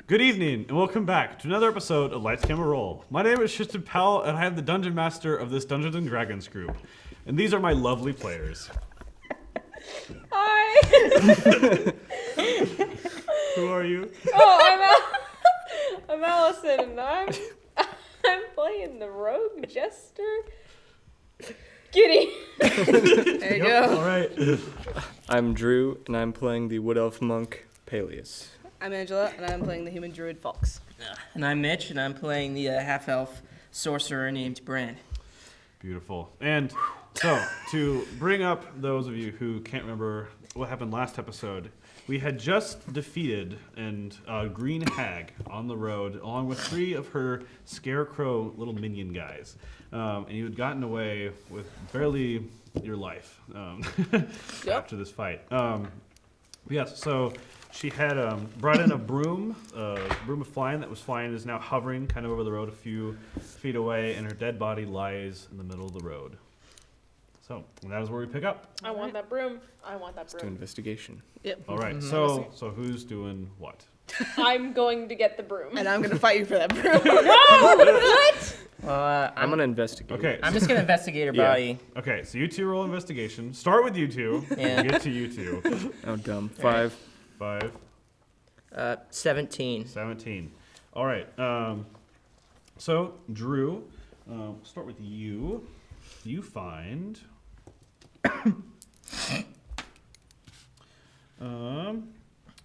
Good evening, and welcome back to another episode of Lights Camera Roll. My name is Tristan Powell, and I am the Dungeon Master of this Dungeons & Dragons group. And these are my lovely players. Hi! Who are you? Oh, I'm Allison, and I'm playing the rogue jester. Gideon. There you go. All right. I'm Drew, and I'm playing the Wood Elf Monk, Paelias. I'm Angela, and I'm playing the human druid Falx. And I'm Mitch, and I'm playing the half-elf sorcerer named Brennan. Beautiful. And so, to bring up those of you who can't remember what happened last episode, we had just defeated a green hag on the road, along with 3 of her scarecrow little minion guys. And you had gotten away with barely your life after this fight. Yes, so she had brought in a broom of flying that was flying, is now hovering kind of over the road a few feet away, and her dead body lies in the middle of the road. So, and that is where we pick up. I want that broom. I want that Let's do broom. investigation. Yep. All right, so who's doing what? I'm going to get the broom. And I'm going to fight you for that broom. No! What? Well, I'm going to investigate. Okay. I'm just gonna investigate her Yeah. body. Okay, so you 2 roll investigation. Start with you 2. Yeah. Get to you 2. Oh, dumb. 5. 5, 17. 17. All right. So Drew, start with you. You find.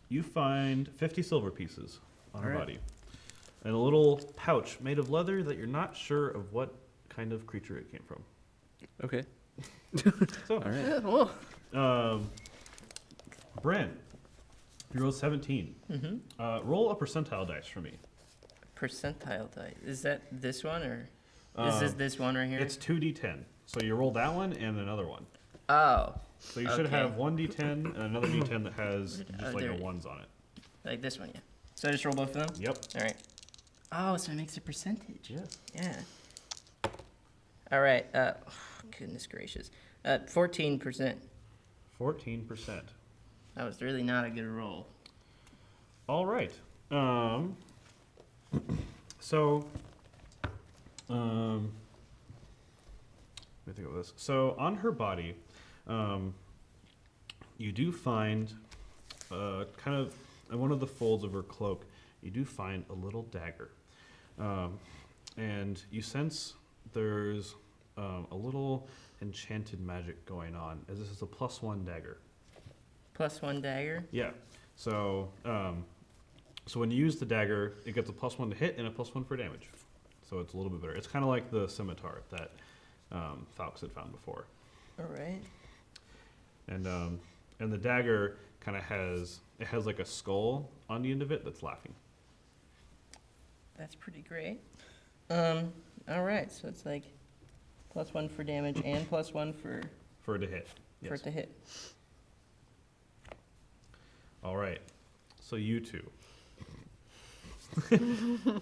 You find 50 silver pieces on her All right. body, and a little pouch made of leather that you're not sure of what kind of creature it came from. Okay. So, All right. Oh. Bren, you rolled 17. Mm-hmm. Roll a percentile dice for me. Percentile die. Is that this one, or is this one right here? It's 2d10. So you roll that one and another one. Oh, So you should Okay. have one d10 and another d10 that has just like there a it is. 1s on it. like this one, yeah. So I just roll both of them? Yep. All right. Oh, so it makes a percentage. Yes. Yeah. All right. Goodness gracious. 14%. 14%. That was really not a good roll. All right. So, let me think of this. So on her body, you do find, kind of in one of the folds of her cloak, you do find a little dagger, and you sense there's a little enchanted magic going on, as this is a +1 dagger. +1 dagger. Yeah. So, so when you use the dagger, it gets a +1 to hit and a +1 for damage. So it's a little bit better. It's kind of like the scimitar that Falx had found before. All right. And the dagger kind of has like a skull on the end of it that's laughing. That's pretty great. All right. So it's like +1 for damage and +1 For it to hit. for it to hit. All right. So you 2.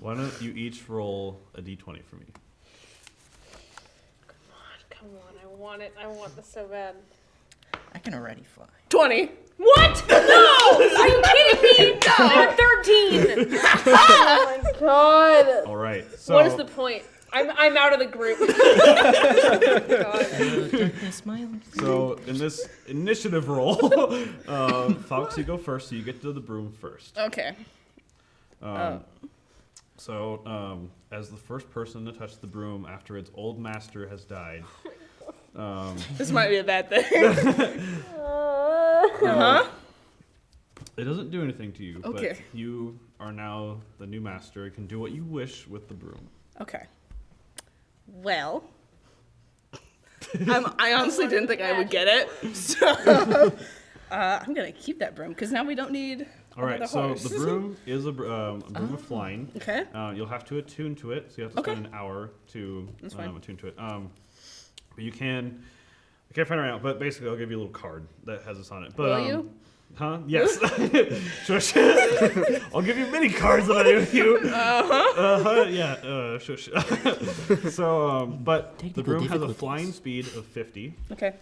Why don't you each roll a d20 for me? Come on, I want it. I want this so bad. I can already fly. 20. What? No! Are you kidding me? No! 13! Oh my god. All right. So What is the point? I'm out of the group. God. Darkness smiling. So in this initiative roll, Falx, you go first, so you get to the broom first. Okay. So as the first person to touch the broom after its old master has died, This might be a bad thing. it doesn't do anything to you, Okay. but you are now the new master. You can do what you wish with the broom. Okay. Well, I honestly didn't think I would get it, so I'm gonna keep that broom because now we don't need. All right, another so horse. the broom is a broom of flying. Okay. You'll have to attune to it, so you have to Okay. spend an hour to That's fine. attune to it. But you can. I can't find it right now, but basically I'll give you a little card that has this on it. But, Will you? Huh? Yes. Shush. I'll give you many cards that I give you. Yeah. Shush. So, but the Technical broom has a difficulties. flying speed of 50. Okay.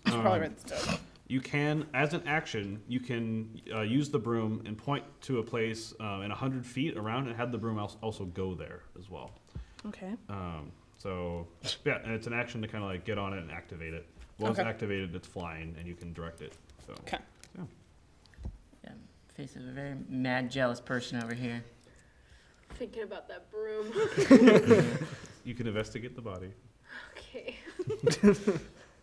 I should probably write this down. you can, as an action, you can use the broom and point to a place in 100 feet around and have the broom also go there as well. Okay. So, yeah, and it's an action to kind of like get on it and activate it. Once activated, it's flying and you can direct it. So, Okay. yeah. Yeah, face of a very mad, jealous person over here. Thinking about that broom. You can investigate the body. Okay.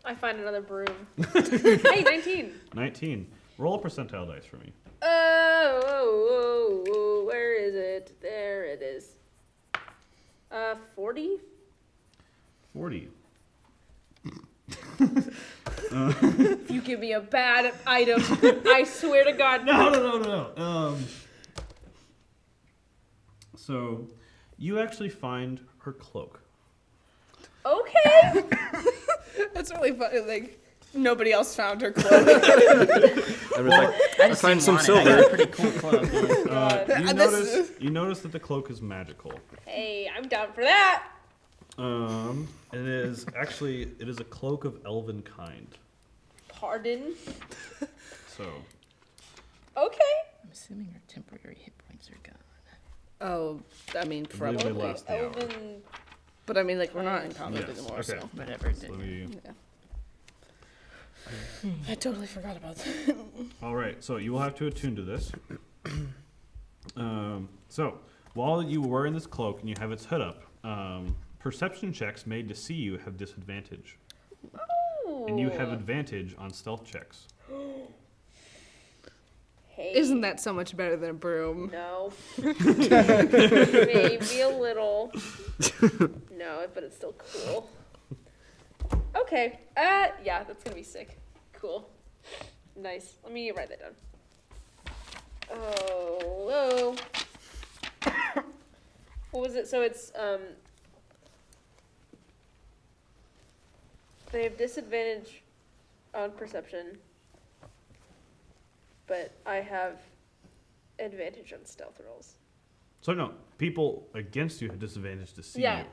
I find another broom. Hey, 19. 19. Roll a percentile dice for me. Oh, where is it? There it is. 40? 40. If you give me a bad item, I swear to God. No. So, you actually find her cloak. Okay. That's really funny. Like, nobody else found her clothes. I was like, I I just find didn't some want it. I got a silver. pretty cool cloak. Yeah. You notice that the cloak is magical. Hey, I'm down for that. It is a cloak of elven kind. Pardon? So, Okay. I'm assuming her temporary hit points are gone. Oh, I mean, I believe they probably. last the hour. Elven. But I mean, like, we're not in combat Yes, anymore, okay. so. Whatever. So let me- I totally forgot about that. All right, so you will have to attune to this. So while you were in this cloak and you have its hood up, perception checks made to see you have disadvantage, and you have advantage on stealth checks. Hey. Isn't that so much better than a broom? No. Maybe a little. No, but it's still cool. Okay. Yeah, that's gonna be sick. Cool. Nice. Let me write that down. Oh. What was it? So it's they have disadvantage on perception, but I have advantage on stealth rolls. So no, people against you have disadvantage to see Yeah.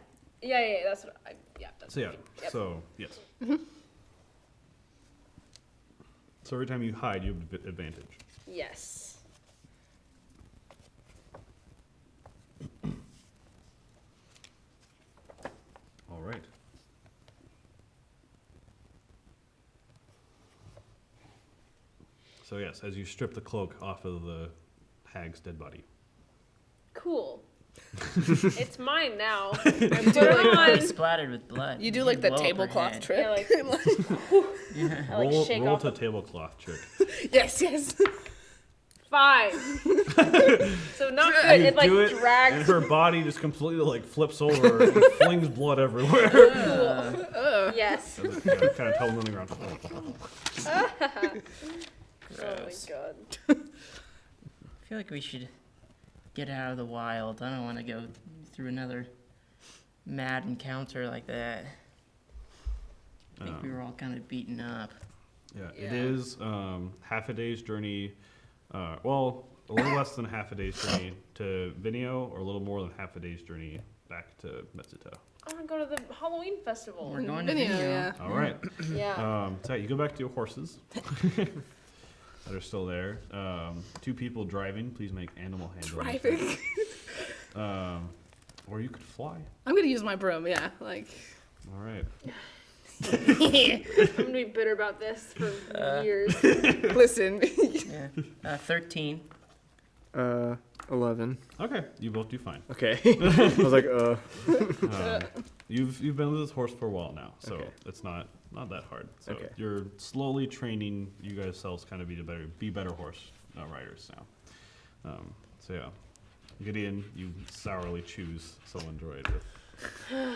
you. Yeah, that's what I, that's So yeah, what I mean. Yep. so yes. So every time you hide, you have advantage. Yes. All right. So yes, as you strip the cloak off of the hag's dead body. Cool. It's mine now. I put it on. Splattered with blood. You do like the blow up her tablecloth head. trick. Yeah, like, Yeah. I like shake roll off. to tablecloth trick. yes. 5. So not good. You It like do it, and drags. her body just completely like flips over and flings blood everywhere. Cool. Yes. Kind of tumbling around. Oh my god. I feel like we should get out of the wild. I don't want to go through another mad encounter like that. I think we were all kind of beaten up. Yeah, it is half a day's journey. Well, a little less than half a day's journey to Viinio, or a little more than half a day's journey back to Metsuto. I want to go to the Halloween festival. We're going to Viinio, Viinio. yeah. All right. Yeah. So you go back to your horses that are still there. 2 people driving. Please make animal handling. Driving. Or you could fly. I'm gonna use my broom, yeah. Like. All right. I'm gonna be bitter about this for years. Listen. Yeah. 13. 11. Okay, you both do fine. Okay. I was like, You've been with this horse for a while now, so Okay. it's not that hard. So Okay. you're slowly training you guys selves kind of be better horse riders now. So yeah, Gideon, you sourly choose someone to ride with. I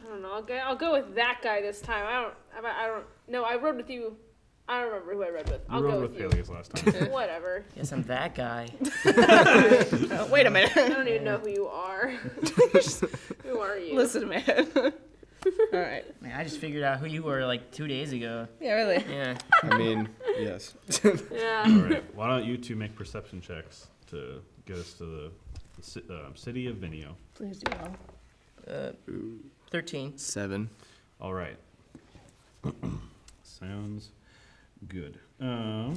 don't know. I'll go with that guy this time. I don't. No, I rode with you. I don't remember who I rode with. You I'll rode go with with you. Paelias last time. Whatever. Guess I'm that guy. Wait a minute. I don't even know who you are. Who are you? Listen, man. All right. Man, I just figured out who you were like 2 days ago. Yeah, really. Yeah. I mean, yes. Yeah. All right, why don't you 2 make perception checks to get us to the city of Viinio? Please do well. 13. 7. All right. Sounds Good. All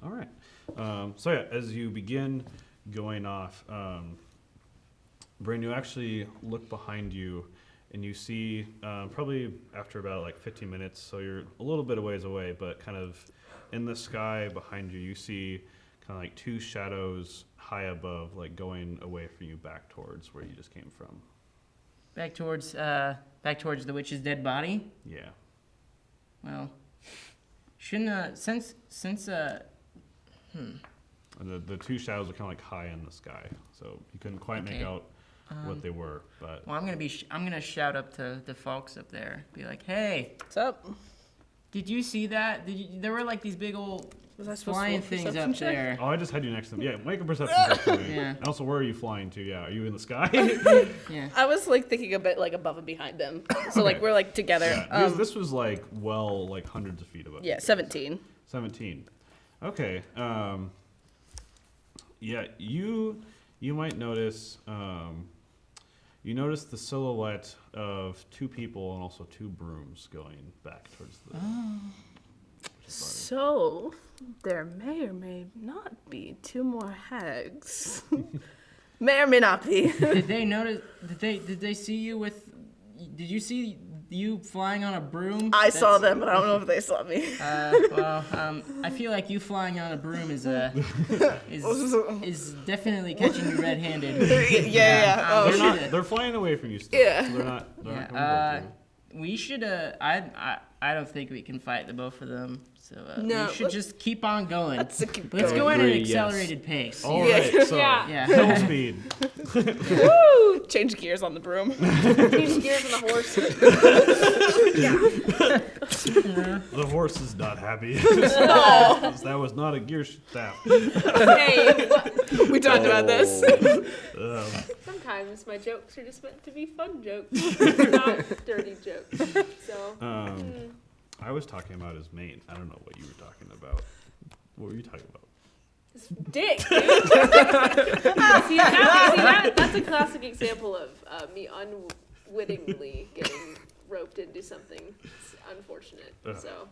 right. So yeah, as you begin going off, Brain, you actually look behind you, and you see probably after about like 15 minutes, so you're a little bit of ways away, but kind of in the sky behind you, you see kind of like two shadows high above, like going away from you back towards where you just came from. Back towards the witch's dead body. Yeah. Well, shouldn't since And the two shadows are kind of like high in the sky, so you couldn't quite make Okay. out what they were, but Well, I'm gonna shout up to the Falx up there, be like, "Hey, What's up? did you see that? There were like these big old Was I supposed flying to roll a things perception up check? there." oh, I just had you next to them. Yeah, make a perception check for me. Yeah. And also, where are you flying to? Yeah, are you in the sky? Yeah. I was like thinking a bit like above and behind them. So like Okay. we're like together. Yeah, this was like like hundreds of feet above. Yeah, you. 17. 17. Okay. Yeah, you might notice. You notice the silhouette of two people and also two brooms going back towards the. So there may or may not be two more hags. May or may not be. Did they notice? Did they see you with? Did you see you flying on a broom? I saw them, but I don't know if they saw me. I feel like you flying on a broom is definitely catching you red-handed. yeah. Oh, They're not. They're flying away from you still. Yeah. So they're not. They're not Yeah, coming back to you. we should. I don't think we can fight the both of them. So No, we should just keep on going. Let's keep Let's going. go at an Agree, yes. accelerated pace. All Yeah. right. So Yeah. Yeah. full speed. Woo! Change gears on the broom. Change gears on the horse. The horse is not happy. That was not a gear staff. Hey, We talked about this. sometimes my jokes are just meant to be fun jokes, not dirty jokes. So, I was talking about his mane. I don't know what you were talking about. What were you talking about? his dick, dude. see, that's a classic example of me unwittingly getting roped into something. It's unfortunate. So,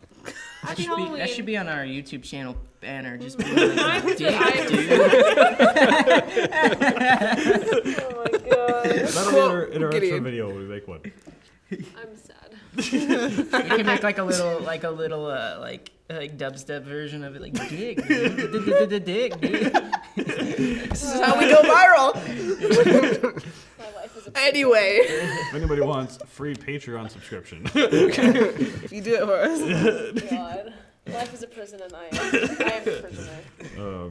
happy Halloween. That should be on our YouTube channel banner. Just be like, dick, dude. Oh my god, That'll be in our extra Gideon. video when we make one. I'm sad. You can make like a little like dubstep version of it, like dick, dude. Dick, dude. This is how we go viral. My life is a Anyway, If anybody wants free Patreon subscription. if you do it for us. God. Life is a prison, and I am a prisoner. No,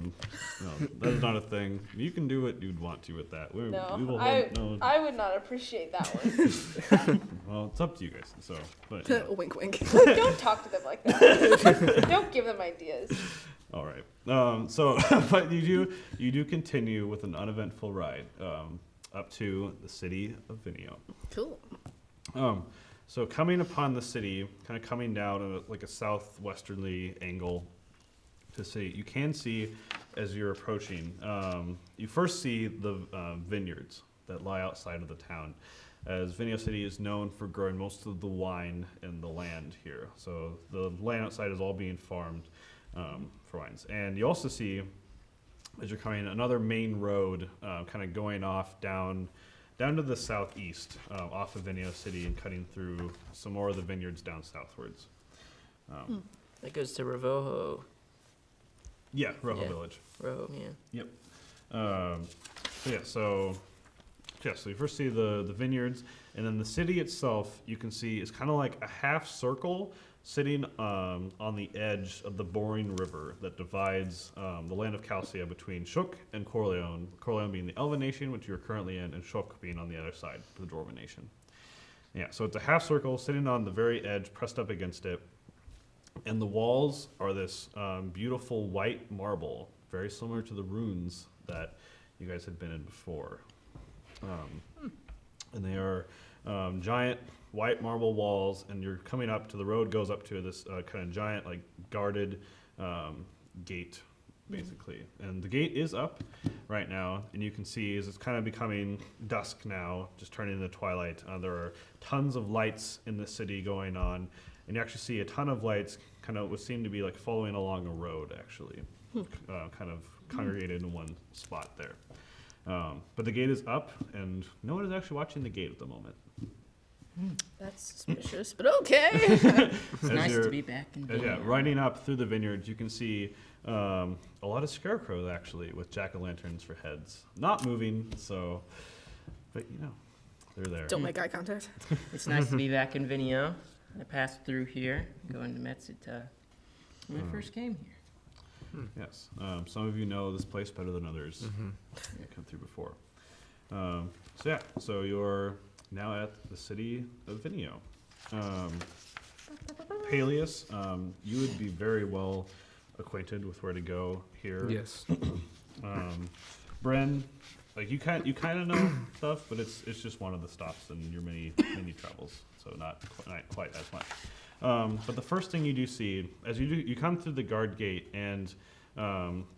that's not a thing. You can do what you'd want to with that. We will no. I would not appreciate that one. Well, it's up to you guys. So, but you know. Wink, wink. Don't talk to them like that. Don't give them ideas. All right. So, but you do continue with an uneventful ride up to the city of Viinio. Cool. So coming upon the city, kind of coming down at like a southwesterly angle to see, you can see as you're approaching, you first see the vineyards that lie outside of the town, as Viinio City is known for growing most of the wine in the land here. So the land outside is all being farmed for wines. And you also see, as you're coming, another main road kind of going off down to the southeast, off of Viinio City and cutting through some more of the vineyards down southwards. That goes to Ravoho. Yeah, Rojo Yeah. Village. Roho, yeah. So you first see the vineyards, and then the city itself, you can see, is kind of like a half circle sitting on the edge of the Boring River that divides the land of Calcia between Shuk and Corleone. Corleone being the Elven nation, which you're currently in, and Shuk being on the other side, the Dwarven nation. Yeah, so it's a half circle sitting on the very edge, pressed up against it. And the walls are this beautiful white marble, very similar to the runes that you guys had been in before. And they are giant white marble walls, and you're coming up to the road goes up to this kind of giant, like, guarded gate, basically. And the gate is up right now, and you can see as it's kind of becoming dusk now, just turning into twilight. There are tons of lights in the city going on, and you actually see a ton of lights, kind of what seem to be like following along a road, actually, kind of congregated in one spot there. But the gate is up, and no one is actually watching the gate at the moment. That's suspicious, but okay. It's As nice to you're- be back in Yeah, Viinio. riding up through the vineyards, you can see a lot of scarecrows actually, with jack-o'-lanterns for heads. Not moving, so, but you know, they're there. Don't make eye contact. It's nice to be back in Viinio. I passed through here, going to Metsuta when I first came here. Yes, some of you know this place better than others. You come through before. So you're now at the city of Viinio. Paelias, you would be very well acquainted with where to go here. Yes. Bren, like you kind of know stuff, but it's just one of the stops in your many travels, so not quite as much. But the first thing you do see, as you come through the guard gate, and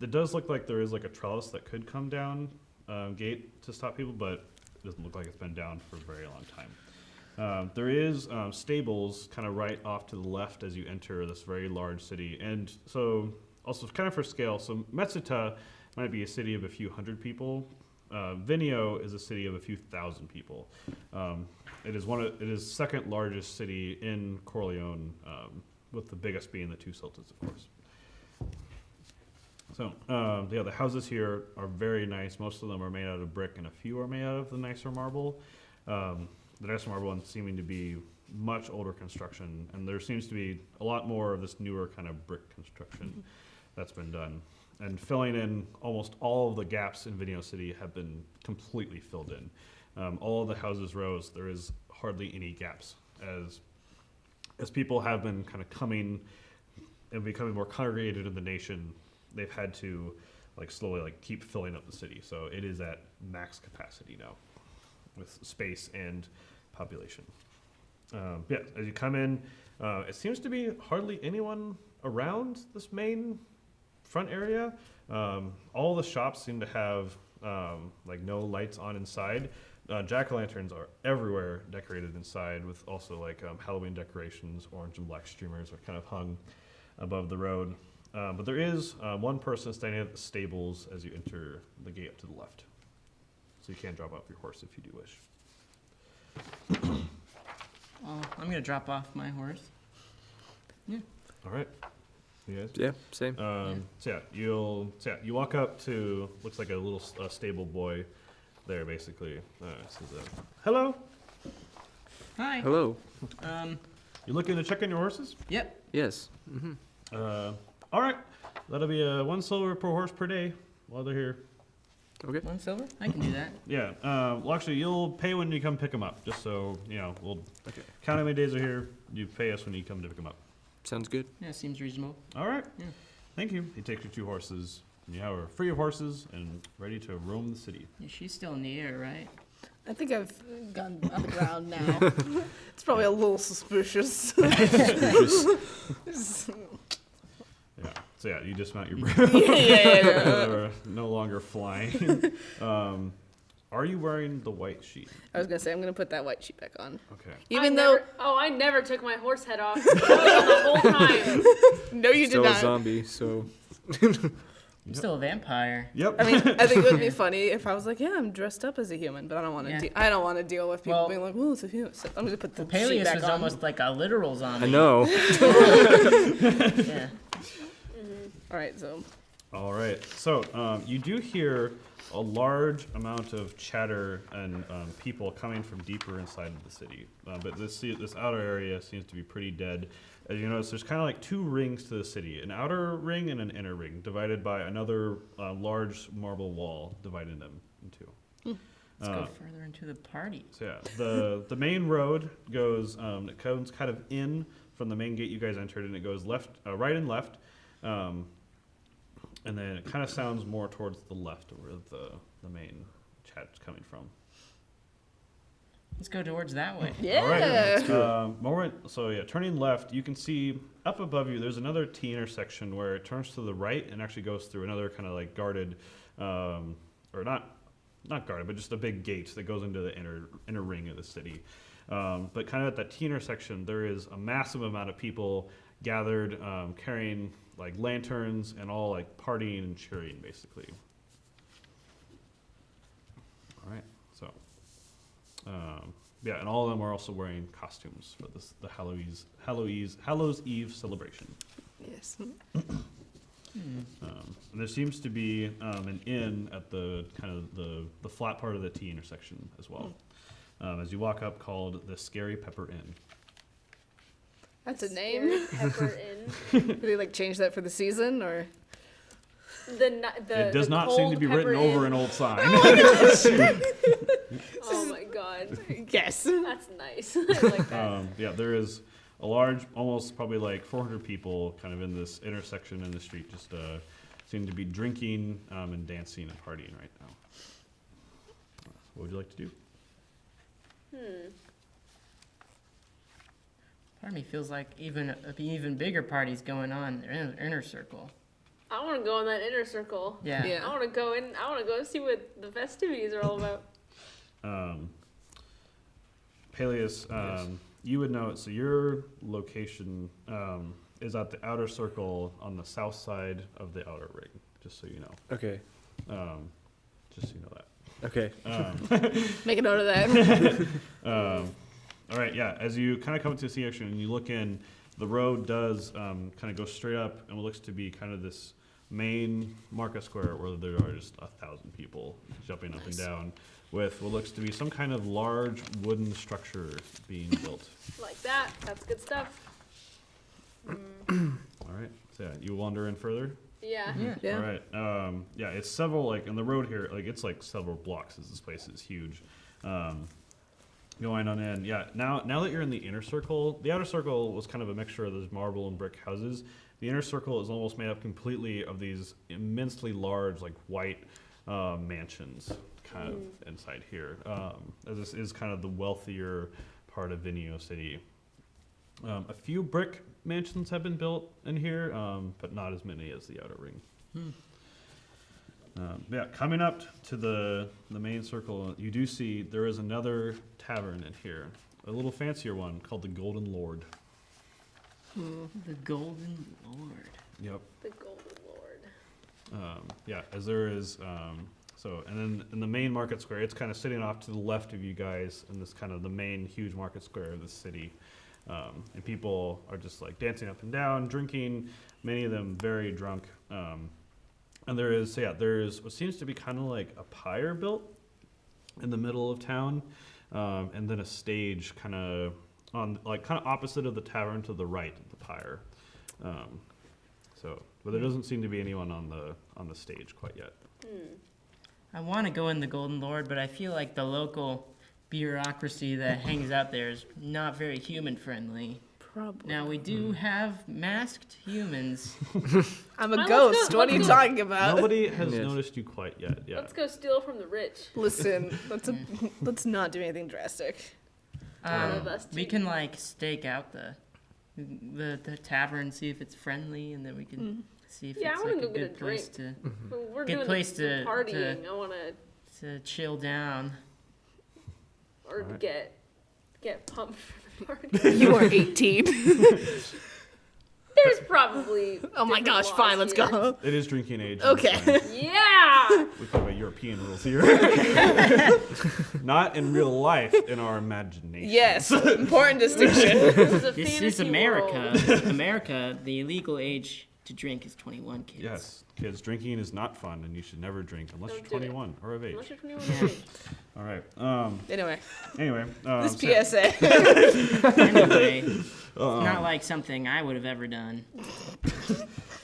it does look like there is like a trellis that could come down gate to stop people, but it doesn't look like it's been down for a very long time. There is stables kind of right off to the left as you enter this very large city, and so also kind of for scale. So Metsuta might be a city of a few hundred people. Viinio is a city of a few thousand people. It is second largest city in Corleone, with the biggest being the two sultans, of course. So the houses here are very nice. Most of them are made out of brick, and a few are made out of the nicer marble. The nicer marble ones seeming to be much older construction, and there seems to be a lot more of this newer kind of brick construction that's been done. And filling in almost all of the gaps in Viinio City have been completely filled in. All of the houses rose. There is hardly any gaps as people have been kind of coming and becoming more congregated in the nation. They've had to slowly keep filling up the city. So it is at max capacity now with space and population. As you come in, it seems to be hardly anyone around this main front area. All the shops seem to have no lights on inside. Jack-o'-lanterns are everywhere decorated inside, with also Halloween decorations. Orange and black streamers are kind of hung above the road. But there is one person standing at the stables as you enter the gate up to the left. So you can drop off your horse if you do wish. I'm gonna drop off my horse. All right. You guys? Yeah, same. You walk up to, looks like a little stable boy there, basically. Says, hello. Hi. Hello. You looking to check in your horses? Yep. Yes. All right. That'll be 1 silver per horse per day while they're here. Okay. 1 silver? I can do that. Yeah. Well, actually, you'll pay when you come pick them up, just so, we'll count how many days are here. You pay us when you come to pick them up. Sounds good. Yeah, seems reasonable. All right. Yeah. Thank you. He takes your 2 horses, and you are free of horses and ready to roam the city. Yeah, she's still in the air, right? I think I've gone on the ground now. It's probably a little suspicious. Yeah. So you dismount your yeah. We're no longer flying. Are you wearing the white sheet? I was gonna say I'm gonna put that white sheet back on. Okay. Even though I never took my horse head off the whole time. no, you Still did a not. zombie, so I'm still a vampire. Yep. I mean, I think it would be funny if I was like, yeah, I'm dressed up as a human, but I don't want to. Yeah. I don't want to deal with people Well- being like, "Oh, it's a human." So I'm gonna put the sheet Paelias back was on. almost like a literal zombie. I know. Yeah. All right, so All right. So you do hear a large amount of chatter and people coming from deeper inside of the city. But this outer area seems to be pretty dead. As you notice, there's kind of like 2 rings to the city, an outer ring and an inner ring, divided by another large marble wall dividing them in 2. Let's go further into the party. So the main road goes, it comes kind of in from the main gate you guys entered, and it goes right and left. And then it kind of sounds more towards the left where the main chat's coming from. Let's go towards that way. yeah. All right. Turning left, you can see up above you, there's another T intersection where it turns to the right and actually goes through another kind of guarded, or not guarded, but just a big gate that goes into the inner ring of the city. But kind of at that T intersection, there is a massive amount of people gathered, carrying like lanterns and all like partying and cheering, basically. All right, so yeah, and all of them are also wearing costumes for this the Hallows Eve celebration. Yes. And there seems to be an inn at the kind of the flat part of the T intersection as well. As you walk up, called the Scary Pepper Inn. That's a name. Pepper Inn. Did they like change that for the season or? It does not seem to be written over an old sign. Oh my god. Yes. That's nice. I like that. Yeah, there is a large, almost probably like 400 people kind of in this intersection in the street, just seem to be drinking and dancing and partying right now. What would you like to do? Part of me feels like an even bigger party's going on in the inner circle. I want to go in that inner circle. Yeah. Yeah. I want to go in. I want to go see what the festivities are all about. Paelias, you would know it. So your location is at the outer circle on the south side of the outer ring, just so you know. Okay. Just so you know that. Okay. Make a note of that. All right, yeah. As you kind of come to the sea action and you look in, the road does kind of go straight up and what looks to be kind of this main market square where there are just 1,000 people jumping up and down with what looks to be some kind of large wooden structure being built. Like that. That's good stuff. All right, so yeah, you wander in further. Yeah. Yeah. All right, yeah, it's several, like, in the road here, like, it's like several blocks as this place is huge. Going on in, yeah, now that you're in the inner circle, the outer circle was kind of a mixture of those marble and brick houses. The inner circle is almost made up completely of these immensely large, like, white mansions kind of inside here. As this is kind of the wealthier part of Viinio City. A few brick mansions have been built in here, but not as many as the outer ring. Yeah, coming up to the main circle, you do see there is another tavern in here, a little fancier one called the Golden Lord. The Golden Lord. Yep. The Golden Lord. Yeah, as there is, and then in the main market square, it's kind of sitting off to the left of you guys in this kind of the main huge market square of the city. And people are just like dancing up and down, drinking, many of them very drunk. And there's what seems to be kind of like a pyre built in the middle of town, and then a stage kind of opposite of the tavern to the right of the pyre. But there doesn't seem to be anyone on the stage quite yet. I want to go in the Golden Lord, but I feel like the local bureaucracy that hangs out there is not very human friendly. Probably. Now we do have masked humans. I'm a Let's ghost. go- What are you let's go. talking about? Nobody has Yes. noticed you quite yet. Yeah. Let's go steal from the rich. Listen, let's not do anything drastic. One of us We two. can like stake out the tavern, see if it's friendly, and then we can see if Yeah, I it's wanna like a go get a good place to When we're Good doing place the to- partying. I want to chill down. or Alright. get pumped for the party. You are 18. There's probably. Oh my different gosh, laws fine, let's here. go. It is drinking age. Okay. Yeah. We talk about European rules here. Not in real life, in our imagination. Yes, important distinction. This is a This is fantasy America. world. America, the legal age to drink is 21, kids. Yes, kids, drinking is not fun, and you should never drink unless Don't you're do it. 21 or of age. Unless you're 21 years of age. All right. Anyway, Anyway. this so yeah. PSA. Anyway, it's not like something I would have ever done.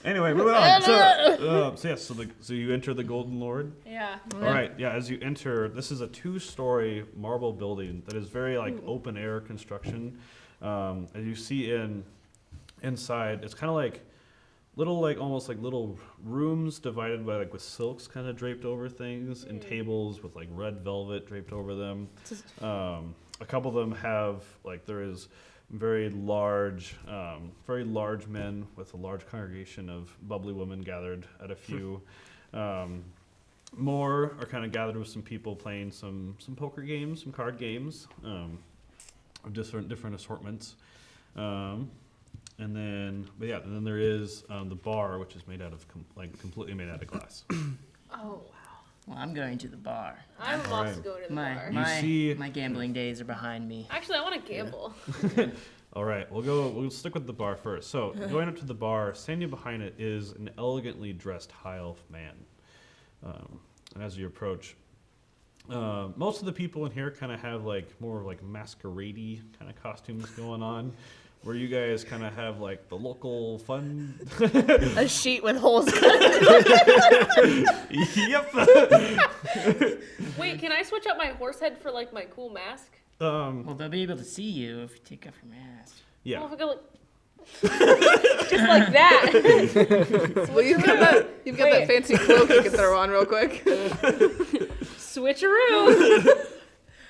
Anyway, moving on. So you enter the Golden Lord. Yeah. All right. Yeah. As you enter, this is a 2-story marble building that is very like open air construction. As you see inside, it's kind of like almost like little rooms divided by with silks kind of draped over things, and tables with like red velvet draped over them. A couple of them have there is very large men with a large congregation of bubbly women gathered at a few. More are kind of gathered with some people playing some poker games, some card games. of different assortments. And then there is the bar, which is made out of completely made out of glass. Oh, wow. Well, I'm going to the bar. I'm also Alright. going to the My bar. my gambling days are behind me. Actually, I want to gamble. All right, we'll stick with the bar first. So going up to the bar, standing behind it is an elegantly dressed high elf man. And as you approach, most of the people in here kind of have like more like masquerade-y kind of costumes going on, where you guys kind of have like the local fun. A sheet with holes. Yep. Wait, can I switch out my horse head for like my cool mask? Well, they'll be able to see you if you take off your mask. Yeah. Oh, if I go like just like that. Well, you've got that fancy cloak you can throw on real quick. Switcheroo.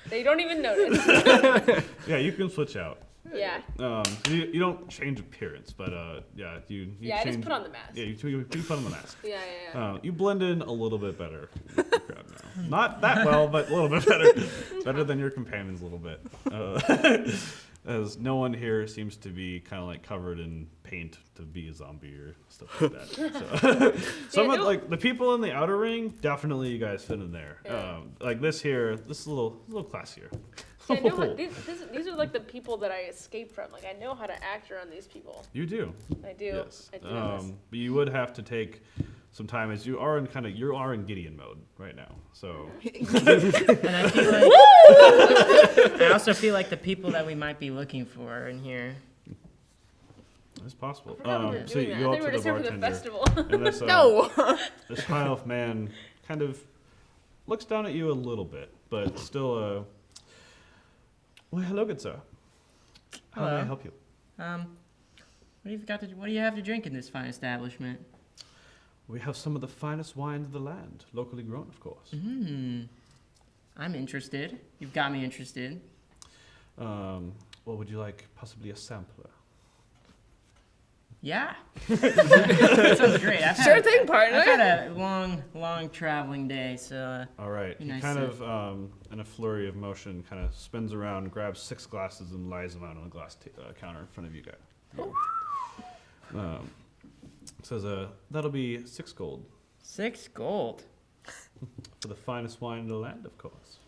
They don't even notice. Yeah, you can switch out. Yeah. You don't change appearance, but yeah, you Yeah, I change, just put on the mask. Yeah, you put on the mask. Yeah. You blend in a little bit better with the crowd now. Not that well, but a little bit better. Better than your companions a little bit. As no one here seems to be kind of like covered in paint to be a zombie or stuff like that. So, like the people in the outer ring, definitely you guys fit in there. Yeah. Like this here, this is a little classier. See, I know these are like the people that I escaped from. Like I know how to act around these people. You do. I do. Yes. I do know this. But you would have to take some time as you are in Gideon mode right now. So And I feel like I also feel like the people that we might be looking for are in here. it's possible. I forgot we were So doing you that. go I up thought we to were the just here for the bartender, festival. and this No. this high elf man kind of looks down at you a little bit, but still. Well, hello, good sir. How may I Hello. help you? What do you have to drink in this fine establishment? We have some of the finest wine of the land, locally grown, of course. I'm interested. You've got me interested. What would you like? Possibly a sampler. Yeah. That sounds great. Sure thing, partner. I've had a long traveling day, so All right. He Nice kind to- of, in a flurry of motion, kind of spins around, grabs 6 glasses, and lies them out on a glass counter in front of you guys. Says, that'll be 6 gold 6 gold. for the finest wine in the land, of course.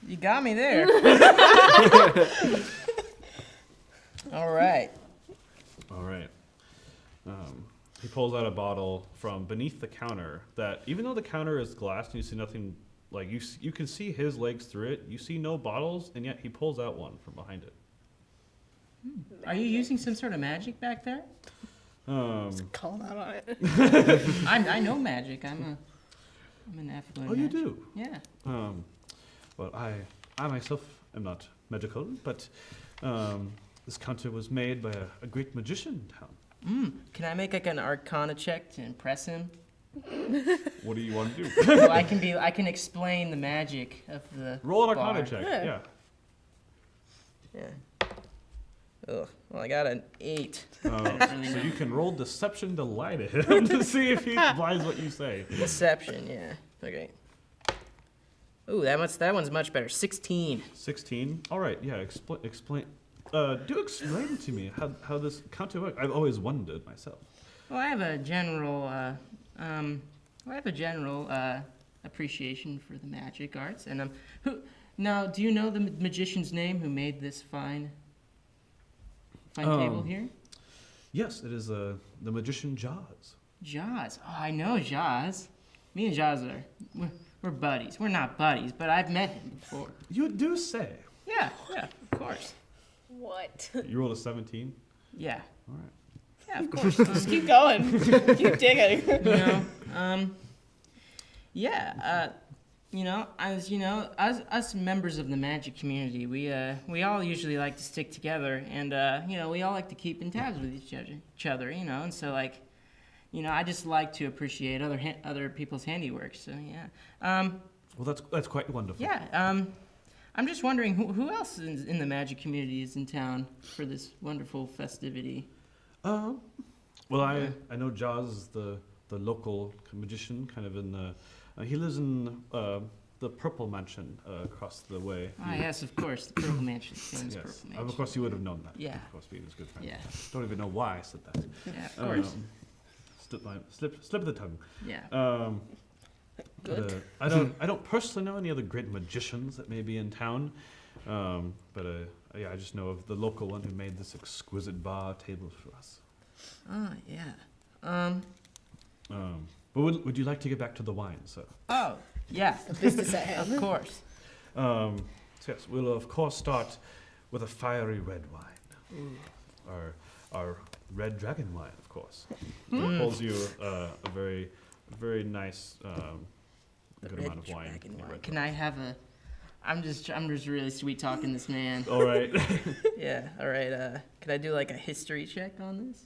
You got me there. All right. All right. He pulls out a bottle from beneath the counter that, even though the counter is glass and you see nothing, like you can see his legs through it, you see no bottles, and yet he pulls out one from behind it. Are you using some sort of magic back there? Call out on it. I know magic. I'm an affluent. Oh, you magi- do? Yeah. Well, I myself am not magical, but this counter was made by a great magician in town. Can I make like an Arcana check to impress him? What do you want to do? So I can explain the magic of the Roll an Arcana bar. check. Yeah. Yeah. Ugh. Well, I got an 8. So you can roll deception to lie to him to see if he buys what you say. Deception. Yeah. Okay. Ooh, that one's much better. 16. 16. All right. Yeah. Explain. Do explain to me how this counter works. I've always wondered myself. Well, I have a general appreciation for the magic arts, and now, do you know the magician's name who made this fine table here? Yes, it is the magician Jaws. Jaws. Oh, I know Jaws. Me and Jaws we're buddies. We're not buddies, but I've met him before. You do say. Yeah, of course. What? You rolled a 17. Yeah. All right. Yeah, of course. Just keep going. Keep digging. Us members of the magic community, we all usually like to stick together, and we all like to keep in tabs with each other, and so I just like to appreciate other people's handiwork. So yeah. Well, that's quite wonderful. Yeah. I'm just wondering who else in the magic community is in town for this wonderful festivity. Well, I know Jaws is the local magician, kind of in the. He lives in the the Purple Mansion across the way. Ah, yes, of course. The Purple Mansion. Famous Yes, Purple Mansion. of course you would have known that. Yeah. Of course, being his good friend. Yeah. Don't even know why I said that. Yeah, of course. Slip of the tongue. Yeah. Good. I don't personally know any other great magicians that may be in town, but yeah, I just know of the local one who made this exquisite bar table for us. Oh, yeah. But would you like to get back to the wine, sir? Oh, yeah. The business at hand. Of course. So yes, we'll of course start with a fiery red wine. Our red dragon wine, of course. It pulls you a very, very nice good amount of wine. Can I have a? I'm just really sweet talking this man. All right. Yeah. All right. Can I do like a history check on this?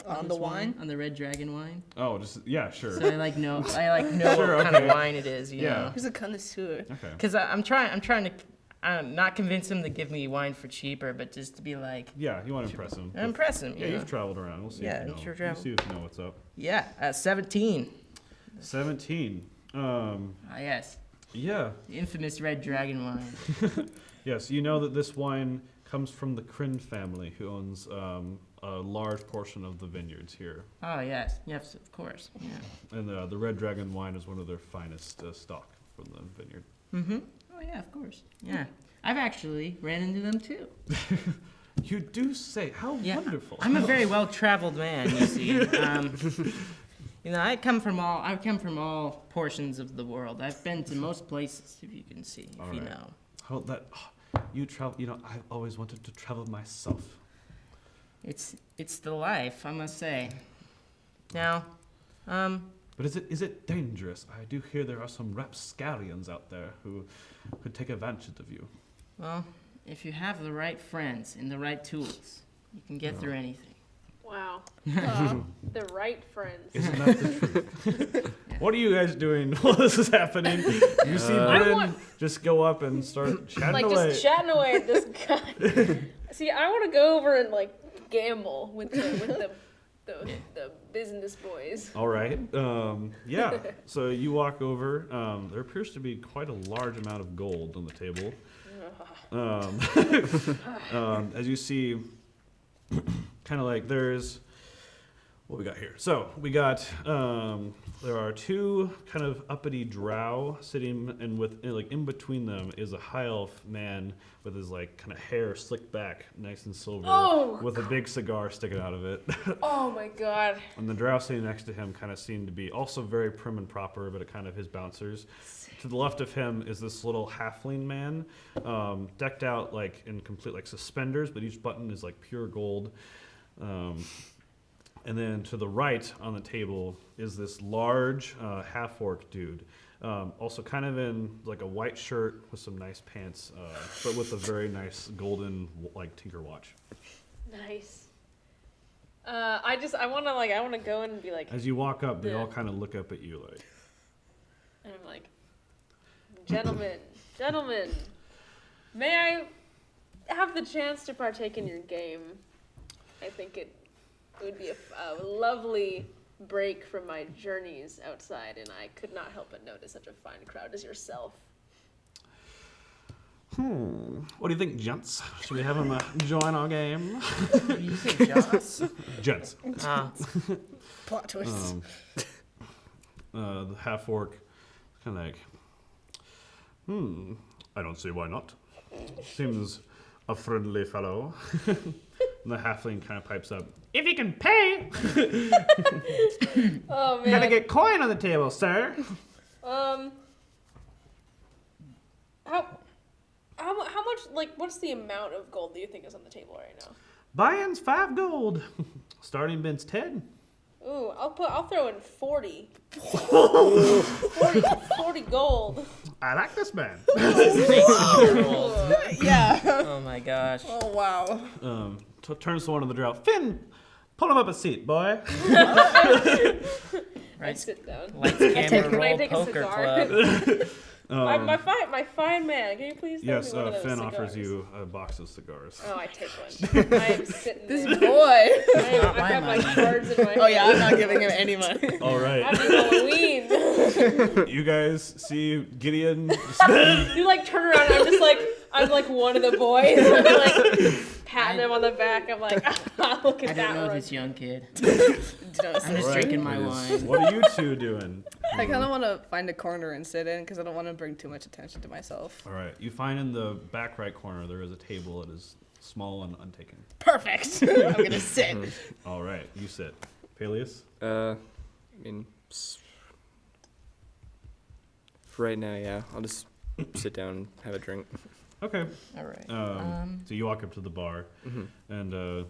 On this the wine? On the red dragon wine. Oh, just yeah, sure. So I know Sure, what kind of okay. wine it is. You Yeah. know. He's a connoisseur. Okay. Because I'm trying to not convince him to give me wine for cheaper, but just to be like Yeah, you want to impress him. impress him. Yeah, you know? you've traveled around. We'll see. Yeah, if you know. sure We'll traveled. see if you know what's up. Yeah. 17. 17. Ah, yes. Yeah. The infamous red dragon wine. Yes, you know that this wine comes from the Kryn family, who owns a large portion of the vineyards here. Oh yes, yes, of course. Yeah. And the Red Dragon wine is one of their finest stock from the vineyard. Mm-hmm. Oh yeah, of course. Yeah. I've actually ran into them too. You do say, how Yeah. wonderful. I'm a very well-traveled man, you see. You know, I come from all portions of the world. I've been to most places, if you can see, All if you right. know. How that you travel. You know, I've always wanted to travel myself. It's the life, I must say. Now, But is it dangerous? I do hear there are some rapscallions out there who could take advantage of you. well, if you have the right friends and the right tools, you can get through anything. Wow. The right friends. Isn't that the truth? What are you guys doing while this is happening? You see I Brennan want- just go up and start chatting Like away. just chatting away at this guy. See, I want to go over and like gamble with the business boys. All right. Yeah. So you walk over. There appears to be quite a large amount of gold on the table. As you see, kind of like there's what we got here. So we got there are two kind of uppity drow sitting, and in between them is a high elf man with his like kind of hair slicked back, nice and silver, Oh, with a big cigar sticking out of it. Oh my god. And the drow sitting next to him kind of seem to be also very prim and proper, but kind of his bouncers. To the left of him is this little halfling man, decked out like in complete like suspenders, but each button is like pure gold. And then to the right on the table is this large half-orc dude, also kind of in like a white shirt with some nice pants, but with a very nice golden like tinker watch. Nice. I want to go in and be like, As you walk up, they Yeah. all kind of look up at you like, and I'm like, gentlemen, may I have the chance to partake in your game? I think it would be a lovely break from my journeys outside, and I could not help but notice such a fine crowd as yourself. what do you think, gents? Should we have him join our game? Did you say Joss? Gents. Ah, Plot twist. The half-orc kind of like, I don't see why not. Seems a friendly fellow. And the halfling kind of pipes up, if you can pay, Oh gotta man. get coin on the table, sir. How much, like, what's the amount of gold do you think is on the table right now? Buy-in's 5 gold. Starting bid's 10. Ooh, I'll throw in 40. 40 gold. I like this man. Yeah. oh my gosh. Oh, wow. Turns to one of the drow. Finn, pull him up a seat, boy. I Right. sit down. Lights, Can camera, I roll, take a poker cigar? club. My fine man, can you please throw Yes, me one of those Finn cigars? offers you a box of cigars. Oh, I take one. I am sitting This there. boy. Not I my have my money. cards in my hand. Oh, yeah, I'm not giving him any money. All right. Happy Halloween. You guys see Gideon. You like turn around and I'm like one of the boys. I'm like patting him on the back. I'm like, look at I that don't know one. this young kid. Don't I'm say just All right, drinking my it is- wine. What are you two doing? I kind of want to find a corner and sit in because I don't want to bring too much attention to myself. All right. You find in the back right corner there is a table that is small and untaken. Perfect. I'm gonna sit. All right. You sit. Paelias? I mean, for right now, yeah. I'll just sit down and have a drink. Okay. All right. So you walk up to the bar, Mm-hmm. and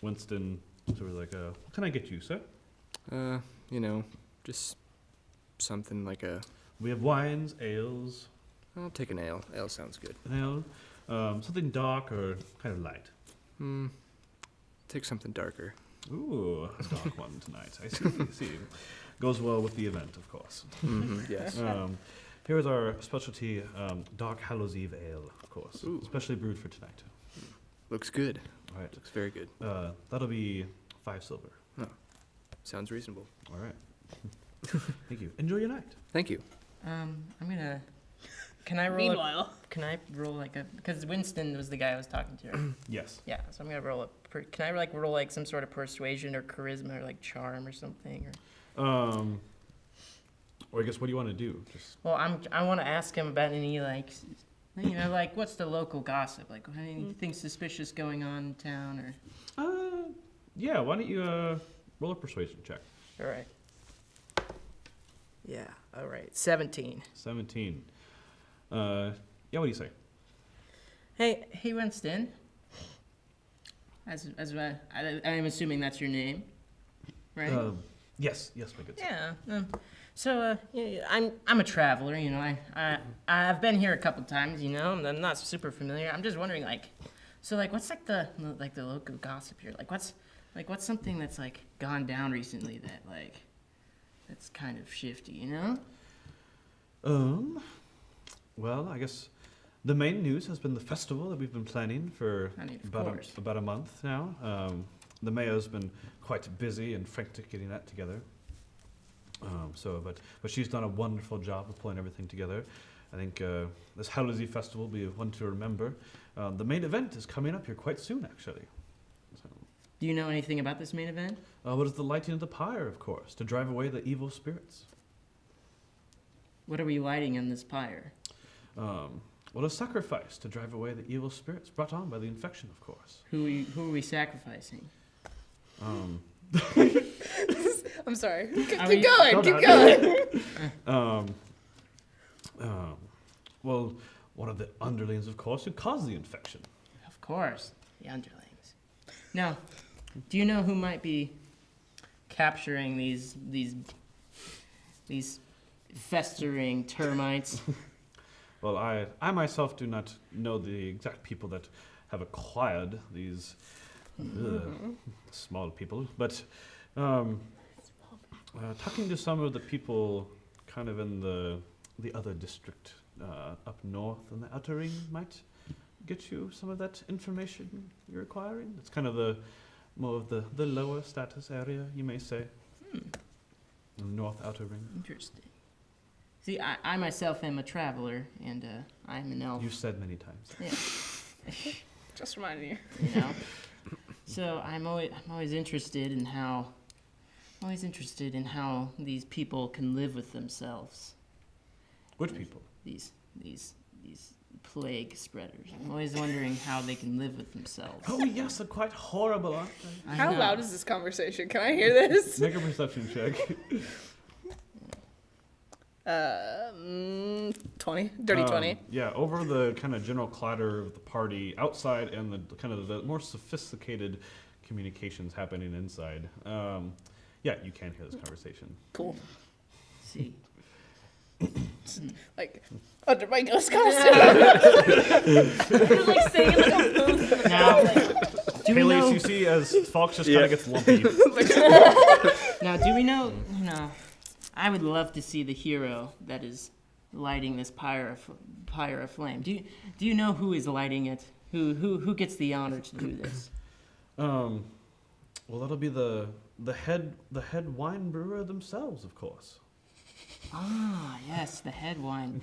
Winston sort of like, what can I get you, sir? You know, just something like a. We have wines, ales, I'll take an ale. Ale sounds good. an ale, something dark or kind of light. Take something darker. Ooh, a dark one tonight. I see. Goes well with the event, of course. Yes. Here is our specialty, dark Hallows Eve ale, of course. Ooh. Especially brewed for tonight. Looks good. All right. Looks very good. That'll be 5 silver. Sounds reasonable. All right. Thank you. Enjoy your night. Thank you. I'm gonna. Can I roll? Meanwhile, Can I roll like a? Because Winston was the guy I was talking to. Right? Yes. Yeah. So I'm gonna roll a. Can I like roll like some sort of persuasion or charisma or like charm or something? Or Or I guess what do you want to do? Just well, I want to ask him about any like, like what's the local gossip? Like anything suspicious going on in town or? yeah. Why don't you roll a persuasion check? All right. Yeah. All right. 17. 17. Yeah. What do you say? Hey, Winston. I'm assuming that's your name, right? Yes. Yes, my good sir. Yeah. I'm a traveler. You know, I've been here a couple times. You know, I'm not super familiar. I'm just wondering, like, what's like the local gossip here? What's something that's like gone down recently that that's kind of shifty. You know? Well, I guess the main news has been the festival that we've been planning for Of about course. about a month now. The mayor's been quite busy and frantic getting that together. But she's done a wonderful job of pulling everything together. I think this Hallows Eve festival will be one to remember. The main event is coming up here quite soon, actually. So, Do you know anything about this main event? what is the lighting of the pyre, of course, to drive away the evil spirits? What are we lighting in this pyre? Well, a sacrifice to drive away the evil spirits brought on by the infection, of course. Who are we sacrificing? I'm sorry. Keep Are we- going. Keep going. Well, one of the underlings, of course, who caused the infection. Of course, the underlings. Now, do you know who might be capturing these festering termites? Well, I myself do not know the exact people that have acquired these small people, but talking to some of the people kind of in the other district up north in the Outer Ring might get you some of that information you're acquiring. It's kind of the more of the lower status area, you may say. The North Outer Ring. Interesting. See, I myself am a traveler, and I'm an elf. You've said many times. Yeah, Just reminding you. you know. So I'm always interested in how these people can live with themselves. Which people? These plague spreaders. I'm always wondering how they can live with themselves. Oh yes, they're quite horrible, aren't they? I How know. loud is this conversation? Can I hear this? Make a perception check. 20. Dirty 20. Yeah, over the kind of general clatter of the party outside and the kind of the more sophisticated communications happening inside. Yeah, you can hear this conversation. Cool. See. Like, under my ghost costume. You're like sitting in like a booth. Now, do we Paelias, know? you see as Falx just kind of gets lumpy. Now, do we know? I would love to see the hero that is lighting this pyre of flame. Do you know who is lighting it? Who gets the honor to do this? Well, that'll be the head wine brewer themselves, of course. Ah, yes, the head wine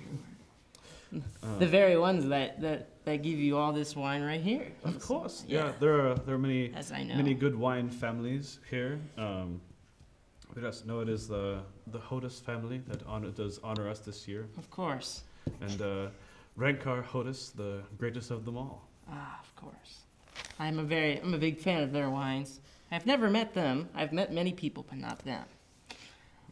brewer. The very ones that give you all this wine right here. Of course. Yeah, there are many As I know. many good wine families here. We just know it is the Hodis family that does honor us this year, Of course. and Rankar Hodis, the greatest of them all. Ah, of course. I'm a big fan of their wines. I've never met them. I've met many people, but not them.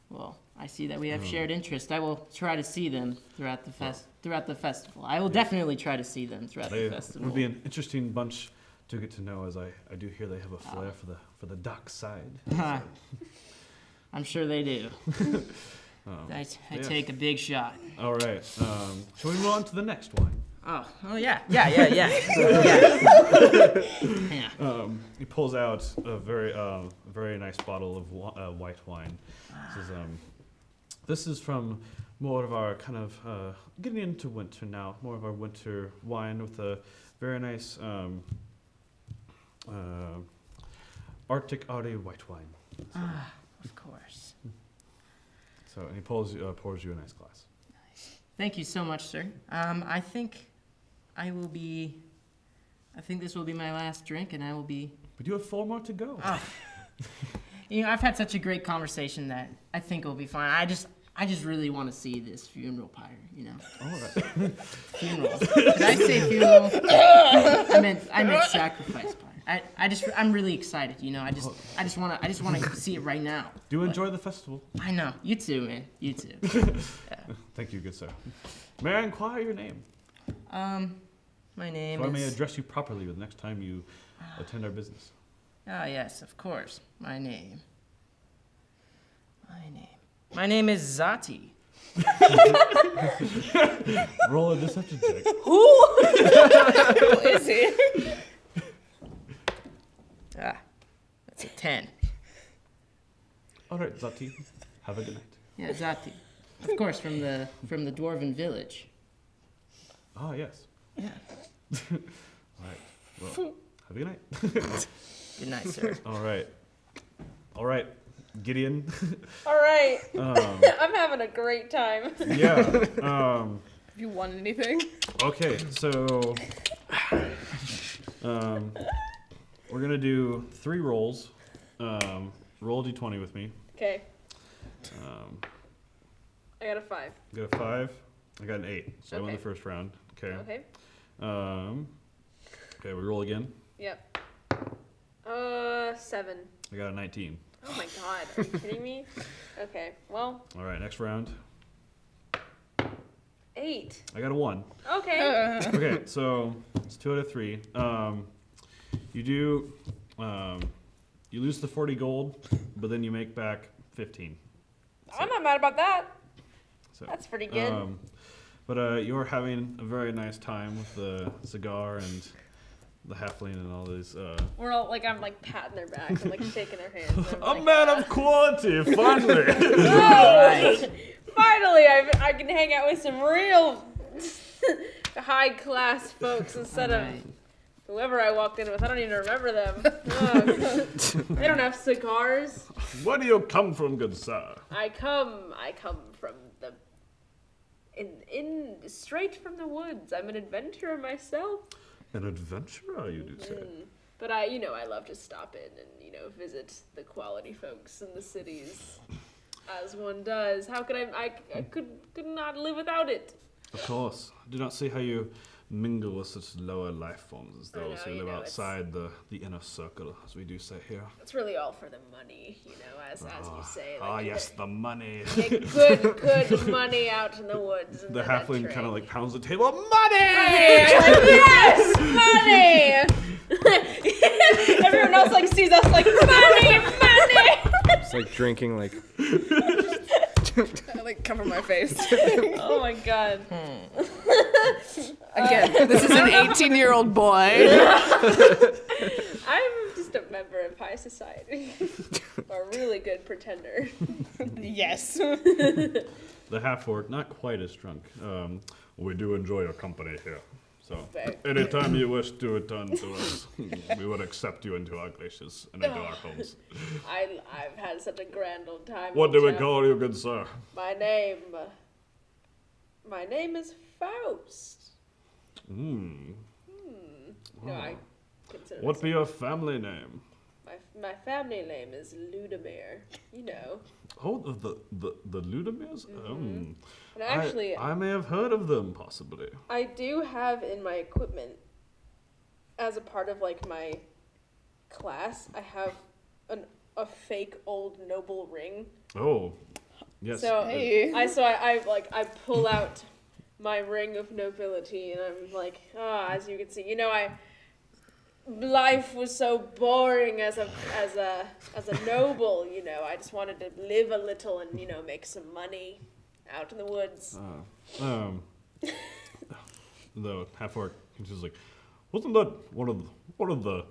Well, I see that we have shared interest. I will try to see them throughout the festival. I will definitely try to see them throughout They the festival. would be an interesting bunch to get to know, as I do hear they have a flair for the dark side. I'm sure they do. I yes. take a big shot. All right. Shall we move on to the next wine? Oh yeah. Yeah. He pulls out a very nice bottle of white wine. This is from more of our kind of getting into winter now. More of our winter wine with a very nice Arctic Audi white wine. Of course. So, and he pours you a nice glass. Thank you so much, sir. I think this will be my last drink, and I will be. But you have 4 more to go. I've had such a great conversation that I think it'll be fine. I just really want to see this funeral pyre, All right. Funeral. Did I say funeral? I meant sacrifice pyre. I'm really excited, I just want to see it right now. Do enjoy the festival. I know. You too, man. You too. Thank you, good sir. May I inquire your name? My name So I is. may address you properly the next time you attend our business. Ah, yes, of course. My name is Zati. Roll a deception check. Who is he? That's a 10. All right, Zati. Have a good night. Yeah, Zati. Of course, from the dwarven village. Ah, yes. Yeah. All right. Well, have a good night. Good night, sir. All right. Gideon. All right. I'm having a great time. Yeah. Have you won anything? Okay, so we're gonna do 3 rolls. Roll d20 with me. Okay. I got a 5. Got a 5. I got an 8. So I won Okay. the first round. Okay. Okay. Okay, we roll again. Yep. 7. I got a 19. Oh my god, are you kidding me? Okay, well, All right, next round. 8. I got a 1. Okay. Okay, so it's 2 out of 3. You do. You lose the 40 gold, but then you make back 15. I'm not mad about that. So, That's pretty good. But you're having a very nice time with the cigar and the halfling and all these. We're all like, I'm like patting their backs, I'm like shaking their hands. I'm A like, man of quality, finally. oh, finally, I can hang out with some real high class folks instead of whoever I walked in with. I don't even remember them. Oh, they don't have cigars. Where do you come from, good sir? I come from the in straight from the woods. I'm an adventurer myself. An adventurer, you do say. But I love to stop in and, visit the quality folks in the cities, as one does. How could I could not live without it. Of course. I do not see how you mingle with such lower life forms as I those know, who live it's- outside the inner circle, as we do say here. It's really all for the money, as you say. Like, yes, the money. Make good money out in the woods. And The then halfling trade. kind of like pounds the table. Money! Money! I'm like, yes, money! Everyone else like sees us like money. It's like drinking like I like cover my face. Oh my god. Again, this is an 18-year-old boy. I'm just a member of high society. A really good pretender. Yes. The half-orc, not quite as drunk. We do enjoy your company here. So, Very- anytime you wish to return to us, we would accept you into our glaciers and into our homes. I've had such a grand old time. What do we Chap. call you, good sir? My name is Faust. Hmm. No, I consider What be your family name? my family name is Ludimir. You know. Oh, the Ludimirs? And actually, I may have heard of them, possibly. I do have in my equipment, as a part of like my class, I have a fake old noble ring. Oh, yes. So Hey. I pull out my ring of nobility, and I'm like, as you can see, life was so boring as a noble. I just wanted to live a little and make some money out in the woods. The half-orc, she's like, wasn't that one of the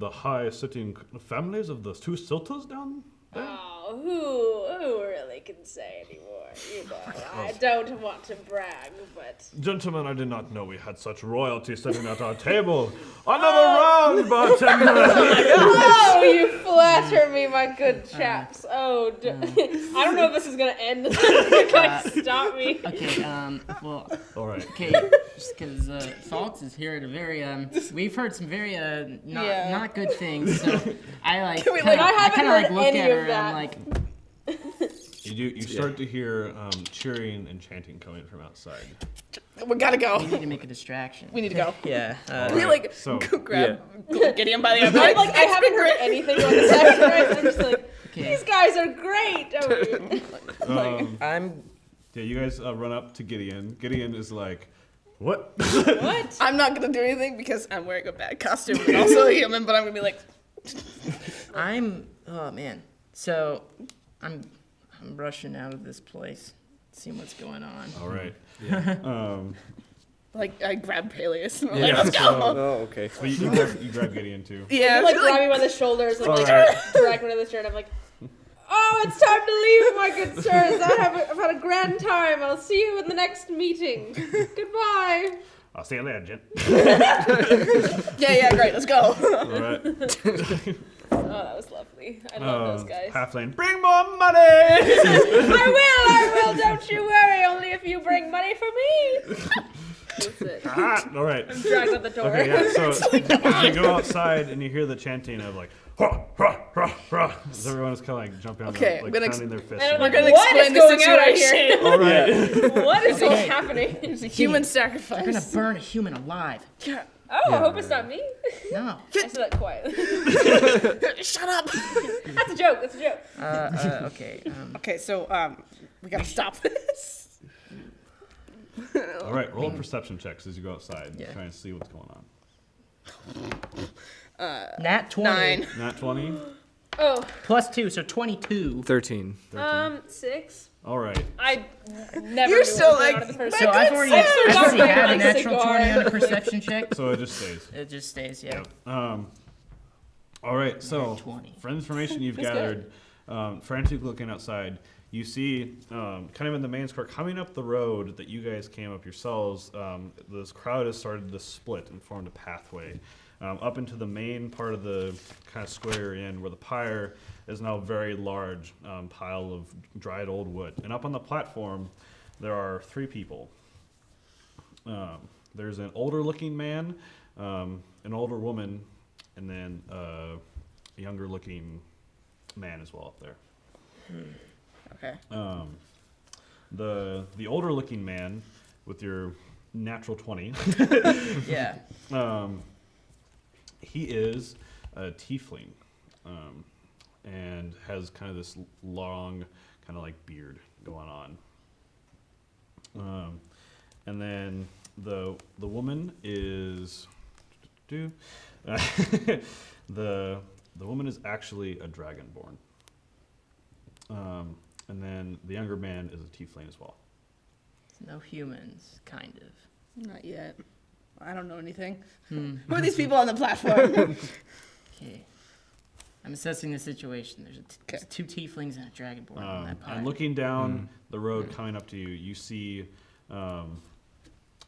high-sitting families of the two Siltas down there? Oh, who really can say anymore? I don't want to brag, but Gentlemen, I did not know we had such royalty sitting at our table. Another round, bartender! oh, you flatter me, my good chaps. I don't know if this is gonna end. Stop me. Okay, well, All right. okay, just because Falx is here at a very, we've heard some very, not good things, so I I haven't kind of heard look any at her of and that. I'm like, You start to hear cheering and chanting coming from outside. We gotta go. we need to make a distraction. We need to go. Yeah. We like So- go grab Gideon by the other I'm like, I haven't heard anything on this exercise. I'm just like, Okay. these guys are great. I'm. Yeah, you guys run up to Gideon. Gideon is like, what? What? I'm not gonna do anything because I'm wearing a bad costume and also a human, but I'm gonna be like, Oh man. So I'm rushing out of this place, seeing what's going on. All right. like I grab Paelias and I'm Yeah, like, let's so- go. Oh, okay. But you grab Gideon too. Yeah, Like grab me by the shoulders and like drag me to the chair, and I'm like, oh, it's time to leave, my good sirs. I've had a grand time. I'll see you in the next meeting. Goodbye. I'll see you later, gent. yeah, great, let's go. All right. Oh, that was lovely. I love those guys. Halfling, bring more money! I will, don't you worry, only if you bring money for me. That's it. All right. Dragged out the door. Okay, yeah, so you go outside and you hear the chanting of like, ha, ha, ha, ha, as everyone is kind of like jumping on Okay, like I'm gonna pounding their fists. And I'm We're like, gonna what explain is the going on out situation. here? All right. What is happening? It's a human We're sacrifice. gonna burn a human alive. Oh, I hope it's not me. No. I said that quietly. Shut up. That's a joke. That's a joke. Okay. Okay, so we gotta stop this. All right, roll perception checks as you go outside and Yeah. try and see what's going on. Nat 20. 9. Nat 20? Oh, Plus 2, so 22. 13. 6. All right. I never. You're knew still what was going like- on in the first So I've already, I forgot had a my natural cigar. 20 on a perception check. So it just stays. It just stays, yeah. Yep. All right, so Nat 20. from information you've gathered, frantically looking outside, you see kind of in the main square coming up the road that you guys came up yourselves, this crowd has started to split and formed a pathway up into the main part of the kind of square you're in where the pyre is now a very large pile of dried old wood. And up on the platform, there are 3 people. There's an older looking man, an older woman, and then a younger looking man as well up there. Okay. The older looking man with your natural 20, Yeah. he is a tiefling and has kind of this long kind of like beard going on. And then the woman is the woman is actually a dragonborn. And then the younger man is a tiefling as well. No humans, kind of. Not yet. I don't know anything. Hmm. Who are these people on the platform? Okay. I'm assessing the situation. There's 2 tieflings and a dragonborn on that pile. And looking down the road coming up to you, you see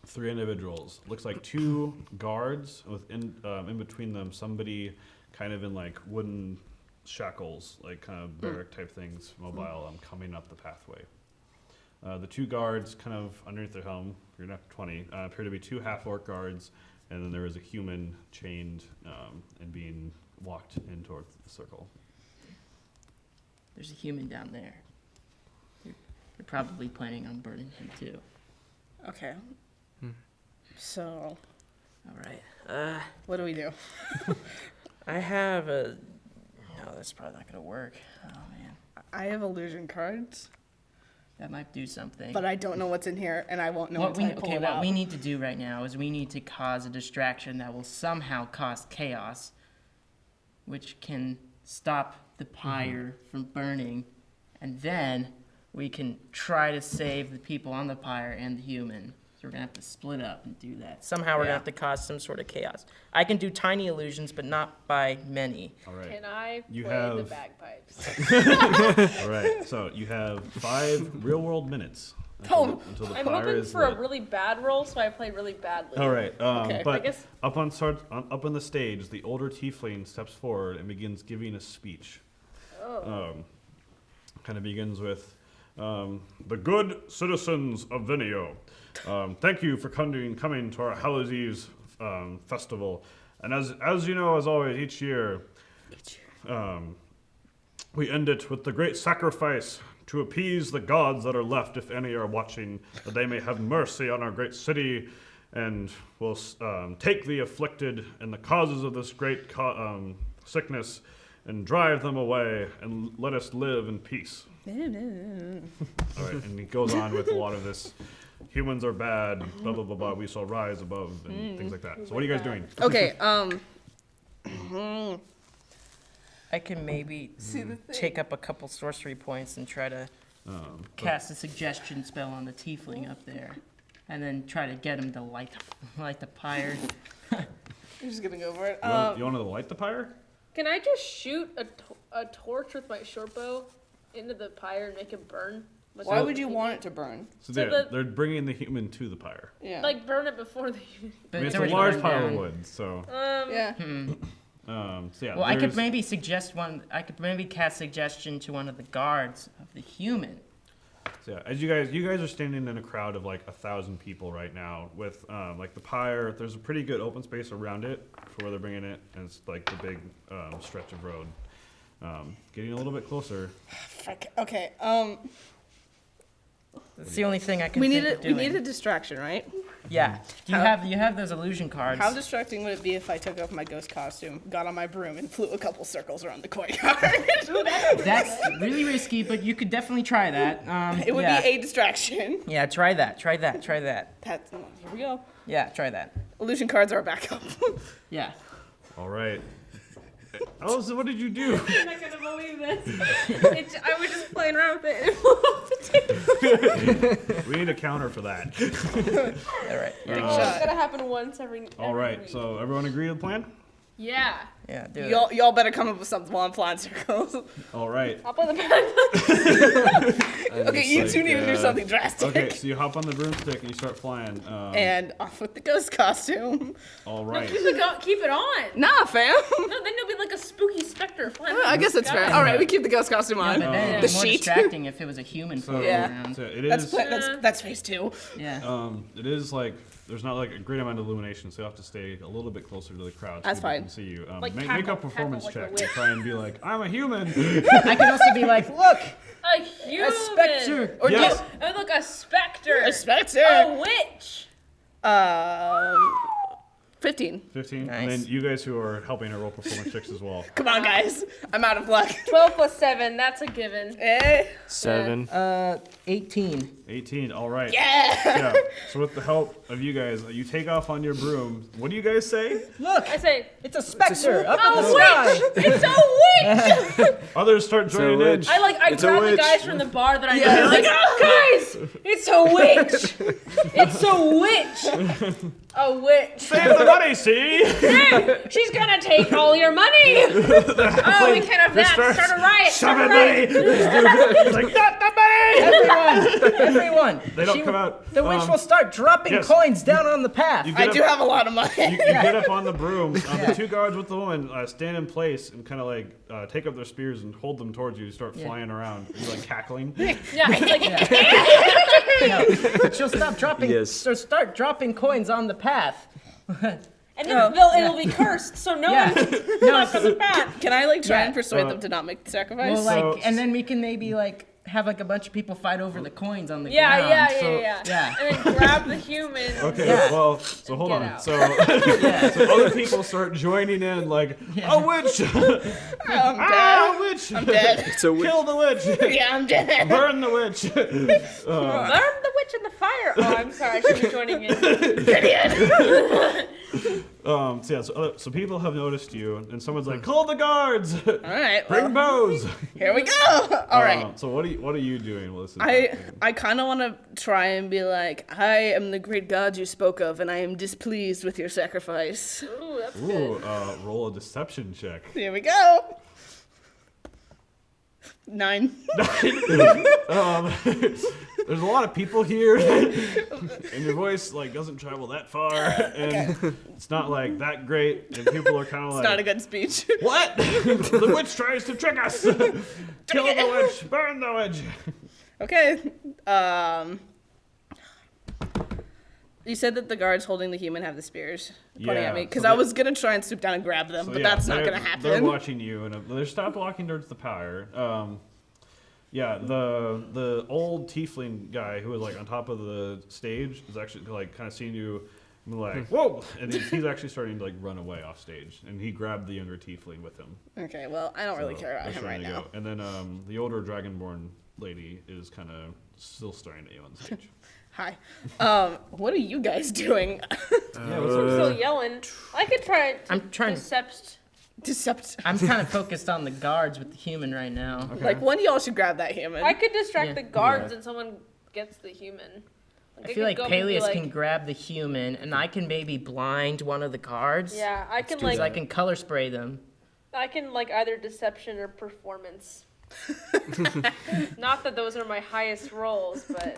3 individuals. Looks like 2 guards with in between them somebody kind of in like wooden shackles, like kind of barrack type things, mobile, coming up the pathway. The 2 guards kind of underneath their helm, you're not 20, appear to be 2 half-orc guards, and then there is a human chained and being walked in towards the circle. There's a human down there. They're probably planning on burning him too. Okay. So, All right. what do we do? I have a. No, that's probably not gonna work. Oh man, I have illusion cards, that might do something. but I don't know what's in here, and I won't know what until we I pull okay, it what out. we need to do right now is we need to cause a distraction that will somehow cause chaos, which can stop the pyre from burning, and then we can try to save the people on the pyre and the human. So we're gonna have to split up and do that. Somehow we're Yeah. gonna have to cause some sort of chaos. I can do tiny illusions, but not by many. All right. Can I You play the have- bagpipes? All right. So you have 5 real-world minutes Oh. until the I'm fire hoping is for a lit. really bad roll, so I play really badly. All right. Okay. But I guess- up on the stage, the older tiefling steps forward and begins giving a speech. Oh. Kind of begins with, the good citizens of Viinio, thank you for coming to our Hallows Eve festival. And as you know, as always, each year, we end it with the great sacrifice to appease the gods that are left, if any are watching, that they may have mercy on our great city and will take the afflicted and the causes of this great sickness and drive them away and let us live in peace. All right, and he goes on with a lot of this. Humans are bad, blah, blah, blah, blah. We shall rise above, and things like that. So what are you guys doing? Okay, I can maybe take up a couple sorcery points and try to. Cast a suggestion spell on the tiefling up there, and then try to get him to light the pyre. I'm just gonna go for it. You want to light the pyre? Can I just shoot a torch with my short bow into the pyre and make it burn? Why would you want it to burn? So So they're bringing the human to the pyre. Yeah. Like burn it before the. But I mean, it's a already large burned pile down. of wood, so yeah. so yeah. Well, I could there's- maybe suggest one. I could maybe cast suggestion to one of the guards of the human. So yeah, as you guys are standing in a crowd of like 1,000 people right now with like the pyre. There's a pretty good open space around it for where they're bringing it, and it's like the big stretch of road. Getting a little bit closer. Frick. Okay. That's the only thing I can. We think need of we doing. need a distraction, right? Yeah. Do you have those illusion cards? How distracting would it be if I took off my ghost costume, got on my broom, and flew a couple circles around the courtyard? That's really risky, but you could definitely try that. It would yeah. be a distraction. Yeah. Try that. Try that. Try that. That's here we go. Yeah. Try that. Illusion cards are a backup. Yeah. All right. Oh, so what did you do? I'm not gonna believe this. I was just playing around with it. We need a counter for that. All right. Big It's shot. gonna happen once every. All right. So everyone agree with the plan? Yeah. Yeah. Do it. Y'all better come up with something while I'm flying circles. All right. I'll play the bad. Okay, you two need to do something drastic. Okay, so you hop on the broomstick and you start flying. And off with the ghost costume. All No, right. keep it on. Nah, fam. No, then you'll be like a spooky specter flying. I guess it's fair. All right, we keep the ghost costume No, on. but then The it'd be more sheet. distracting if it was a human floating Yeah. around. So it is. That's phase 2. Yeah. It is like there's not like a great amount of illumination, so you have to stay a little bit closer to the crowd. So That's people fine. Can see you. Like make tackle- a performance tackle like a check and witch. try and be like, I'm a human. I could also be like, look, A human. a specter. Or Yes. Oh, look, a specter. a specter. A witch. 15. 15. Nice. And then you guys who are helping her roll performance checks as well. Come on, guys. I'm out of luck. 12 plus 7. That's a given. Eh? 7. 18. 18. All right. Yeah. Yeah. So with the help of you guys, you take off on your broom. What do you guys say? Look, I say, it's a specter up in a the sky. witch. It's a witch. Others start joining in. witch. I It's a grab the witch. guys from the bar that I know. Like, guys, it's a witch. It's a witch. A witch. Save the money, see? Hey, she's gonna take all your money. Oh, we can't have that. Start a riot. Shove Start it, a riot. money! It's like, not the money! Everyone. They don't come out. The witch will start dropping yes. coins down on the path. You I get do up- have a lot of money. You get up on the broom. The two guards with the woman stand in place and kind of like take up their spears and hold them towards you. You start flying around. You're like cackling. Yeah, it's like, She'll stop dropping. Yes. She'll start dropping coins on the path. and then it'll be cursed, so no Yeah. one not coming back. Can I like try Yeah. and persuade them to not make the sacrifice? Well, like, So- and then we can maybe like have like a bunch of people fight over the coins on the Yeah, ground. yeah. And then grab the human. Okay, Yeah. well, so hold Get on. out. So, so other people start joining in, like, a witch! I'm dead. Ah, a witch! I'm dead. It's a witch. Kill the witch! Yeah, I'm dead. Burn the witch! Burn the witch in the fire. Oh, I'm sorry. I should be joining in. So people have noticed you, and someone's like, call the guards! All right. Bring Well, bows! here we go. All right. So what are you doing, Melissa? I kind of want to try and be like, I am the great god you spoke of, and I am displeased with your sacrifice. Ooh, that's Ooh, good. roll a deception check. Here we go. 9. There's a lot of people here, and your voice like doesn't travel that far, and it's not like that great, and people are kind of like, It's not a good speech. what? The witch tries to trick us. Kill the witch. Burn the witch. Okay. You said that the guards holding the human have the spears pointing Yeah, at me, because so I they- was gonna try and swoop down and grab them, So, but yeah, that's not they're- gonna They're happen. watching you, and they're stopped walking towards the pyre. The old tiefling guy who was like on top of the stage is actually like kind of seeing you, and like whoa, and he's actually starting to like run away off stage, and he grabbed the younger tiefling with him. Okay, well, I don't really So care about they're him right starting to now. go. And then the older dragonborn lady is kind of still staring at you on stage. Hi. What are you guys doing? Yeah, what's I'm still yelling. I could try to I'm trying. Decept. I'm kind of focused on the guards with the human right now. Like, one of y'all should grab that human. I could distract Yeah. the guards and someone gets the human. I feel like Paelias can grab the human, and I can maybe blind one of the guards. Yeah, I can Because like I can color spray them. I can like either deception or performance. Not that those are my highest roles, but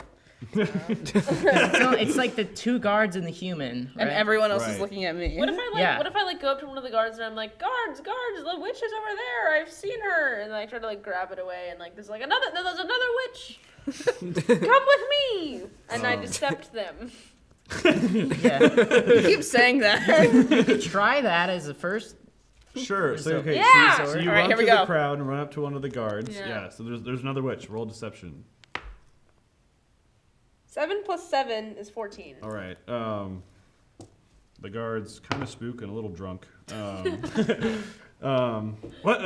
It's like the two guards and the human. and right? everyone else is Right. looking at me. what if I like Yeah. what if I like go up to one of the guards and I'm like, guards, the witch is over there. I've seen her, and I try to like grab it away, and like there's another witch. Come with me, and I decept them. Yeah. You keep saying that. You could try that as a first. Sure. So okay. Yeah! So you All right, run here we through the go. crowd and run up to one of the guards. Yeah. Yeah. So there's another witch. Roll deception. 7 + 7 is 14. All right. The guards kind of spook and a little drunk. What?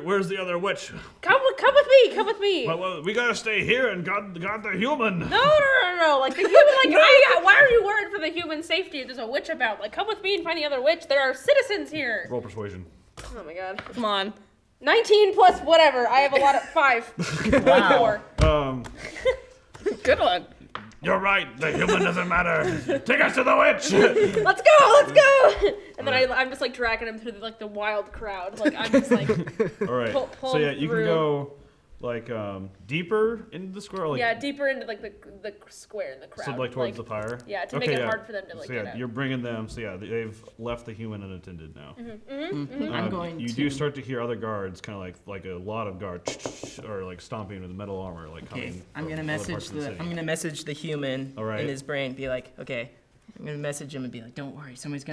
Where's the other witch? Come with me. Come with me. Well, we gotta stay here and guard the human. No. Like the human. Like, why are you worried for the human safety? There's a witch about. Like, come with me and find the other witch. There are citizens here. Roll persuasion. Oh my god. Come on. 19 plus whatever. I have a lot of 5. Wow. 4. Good one. You're right. The human doesn't matter. Take us to the witch. Let's go. And then I'm just like dragging him through the wild crowd. Like I'm just like All right. Pull So yeah, you can through. go like deeper into the square. Like, yeah, deeper into like the square in the crowd. So like towards the pyre. Yeah, to make it hard for them to like So get yeah, out. you're bringing them. So yeah, they've left the human unattended now. I'm going You to. do start to hear other guards, kind of like a lot of guards, or like stomping with metal armor, like Okay, coming. I'm from gonna other message parts of the city. I'm gonna message the human All right. in his brain. Be like, okay, I'm gonna message him and be like, don't worry, someone's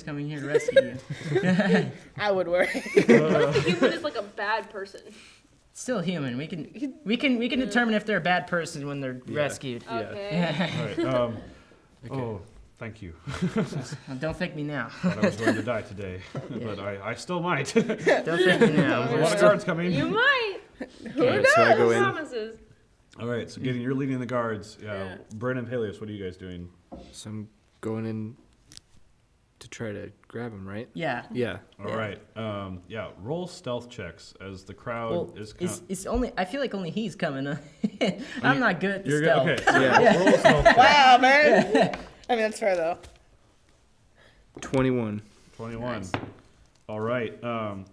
coming here to rescue you. I would worry. The human is like a bad person. Still human. We can determine if they're a bad person when they're rescued. Okay. All right. Oh, thank you. Don't thank me now. Thought I was going to die today, but I still might. Don't thank me now. There's a lot of guards coming. You might. Alright, so I go in. Promises. All right, so Gideon, you're leading the guards. Yeah. Brennan and Paelias, what are you guys doing? So I'm going in to try to grab him, right? Yeah. Yeah. All right. Yeah. Roll stealth checks as the crowd Well, is. Kind it's only. I feel like only he's coming. I'm not good at the you're stealth. good. Okay. So Yeah. roll stealth. Check. Wow, man. I mean, that's fair though. 21. 21. Nice. All right.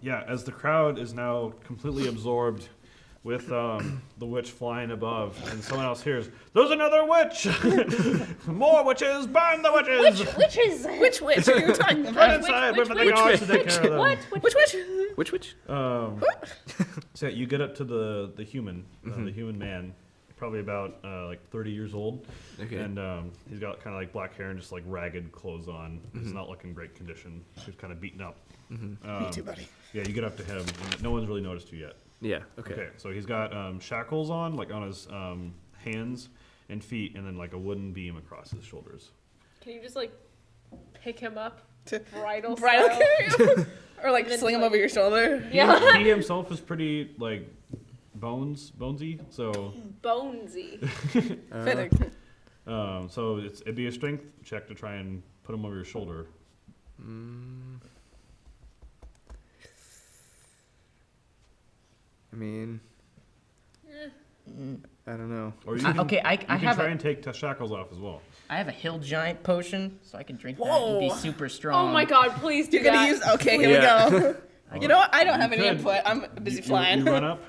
Yeah, as the crowd is now completely absorbed with the witch flying above, and someone else hears, "There's another witch! More witches! Burn the witches! Witches! Which witch are you talking Run about? inside! which Wait for the guards to take care of them." What? Which witch? Which witch? So you get up to the human, the human man, probably about like 30 years old, Okay. and he's got kind of like black hair and just like ragged clothes on. He's not looking great condition. He's kind of beaten up. Me too, buddy. Yeah, you get up to him, and no one's really noticed you yet. Yeah, okay. So he's got shackles on, like on his hands and feet, and then like a wooden beam across his shoulders. Can you just like pick him up? To Bridal bridal style? carry him? Or like then sling him like- over your shoulder? Yeah. He himself is pretty like bonesy, so Bonesy. Fitting. so it'd be a strength check to try and put him over your shoulder. I mean, I don't know. Or you can, Okay, I you can have try a, and take the shackles off as well. I have a hill giant potion, so I can drink that and be Whoa. super strong. Oh my god, please do You're gonna that. use. Okay, here Yeah. we go. You know what? I don't have You any could. input. I'm busy You flying. run up.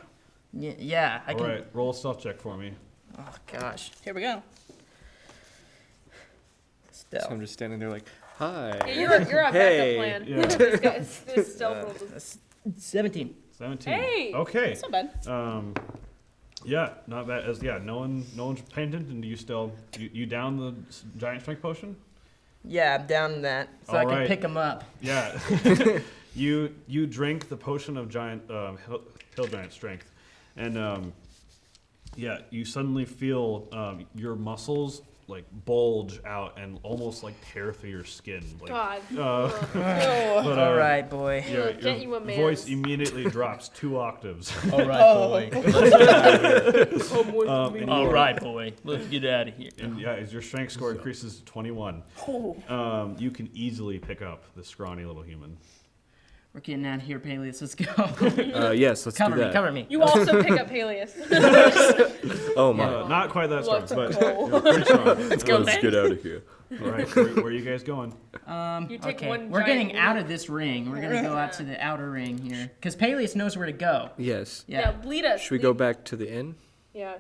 Yeah, I All can. right, roll a stealth check for me. Oh gosh, Here we go. So stealth. I'm just standing there like, hi. Yeah, you're a backup Hey. plan. Yeah. This guy's this stealth roll is- That's 17. 17. Hey! Okay. It's not bad. Yeah, not bad. No one's paying attention. Do you still you down the giant strength potion? Yeah, I'm down in that, so I All can right. pick him up. Yeah. you drink the potion of giant hill giant strength, and yeah, you suddenly feel your muscles like bulge out and almost like tear through your skin. Like, God. Oh. but, All right, boy. Your, Get you a man's. voice immediately drops 2 octaves. All right, Oh. boy. And All your- right, boy. Let's get out of here. And yeah, as your strength score increases to 21, you can easily pick up the scrawny little human. We're getting out of here, Paelias. Let's go. Yes, let's cover do me, that. cover me. You also pick up Paelias. Oh my. Not quite that strong, Lots of but coal. you're pretty strong. Let's go, Let's man. get out of here. All right, where are you guys going? You take Okay, one we're giant getting leap. out of this ring. We're gonna go out to the outer ring here, because Paelias knows where to go. Yes. Yeah, Yeah. lead us. Should we go back to the inn? Yeah.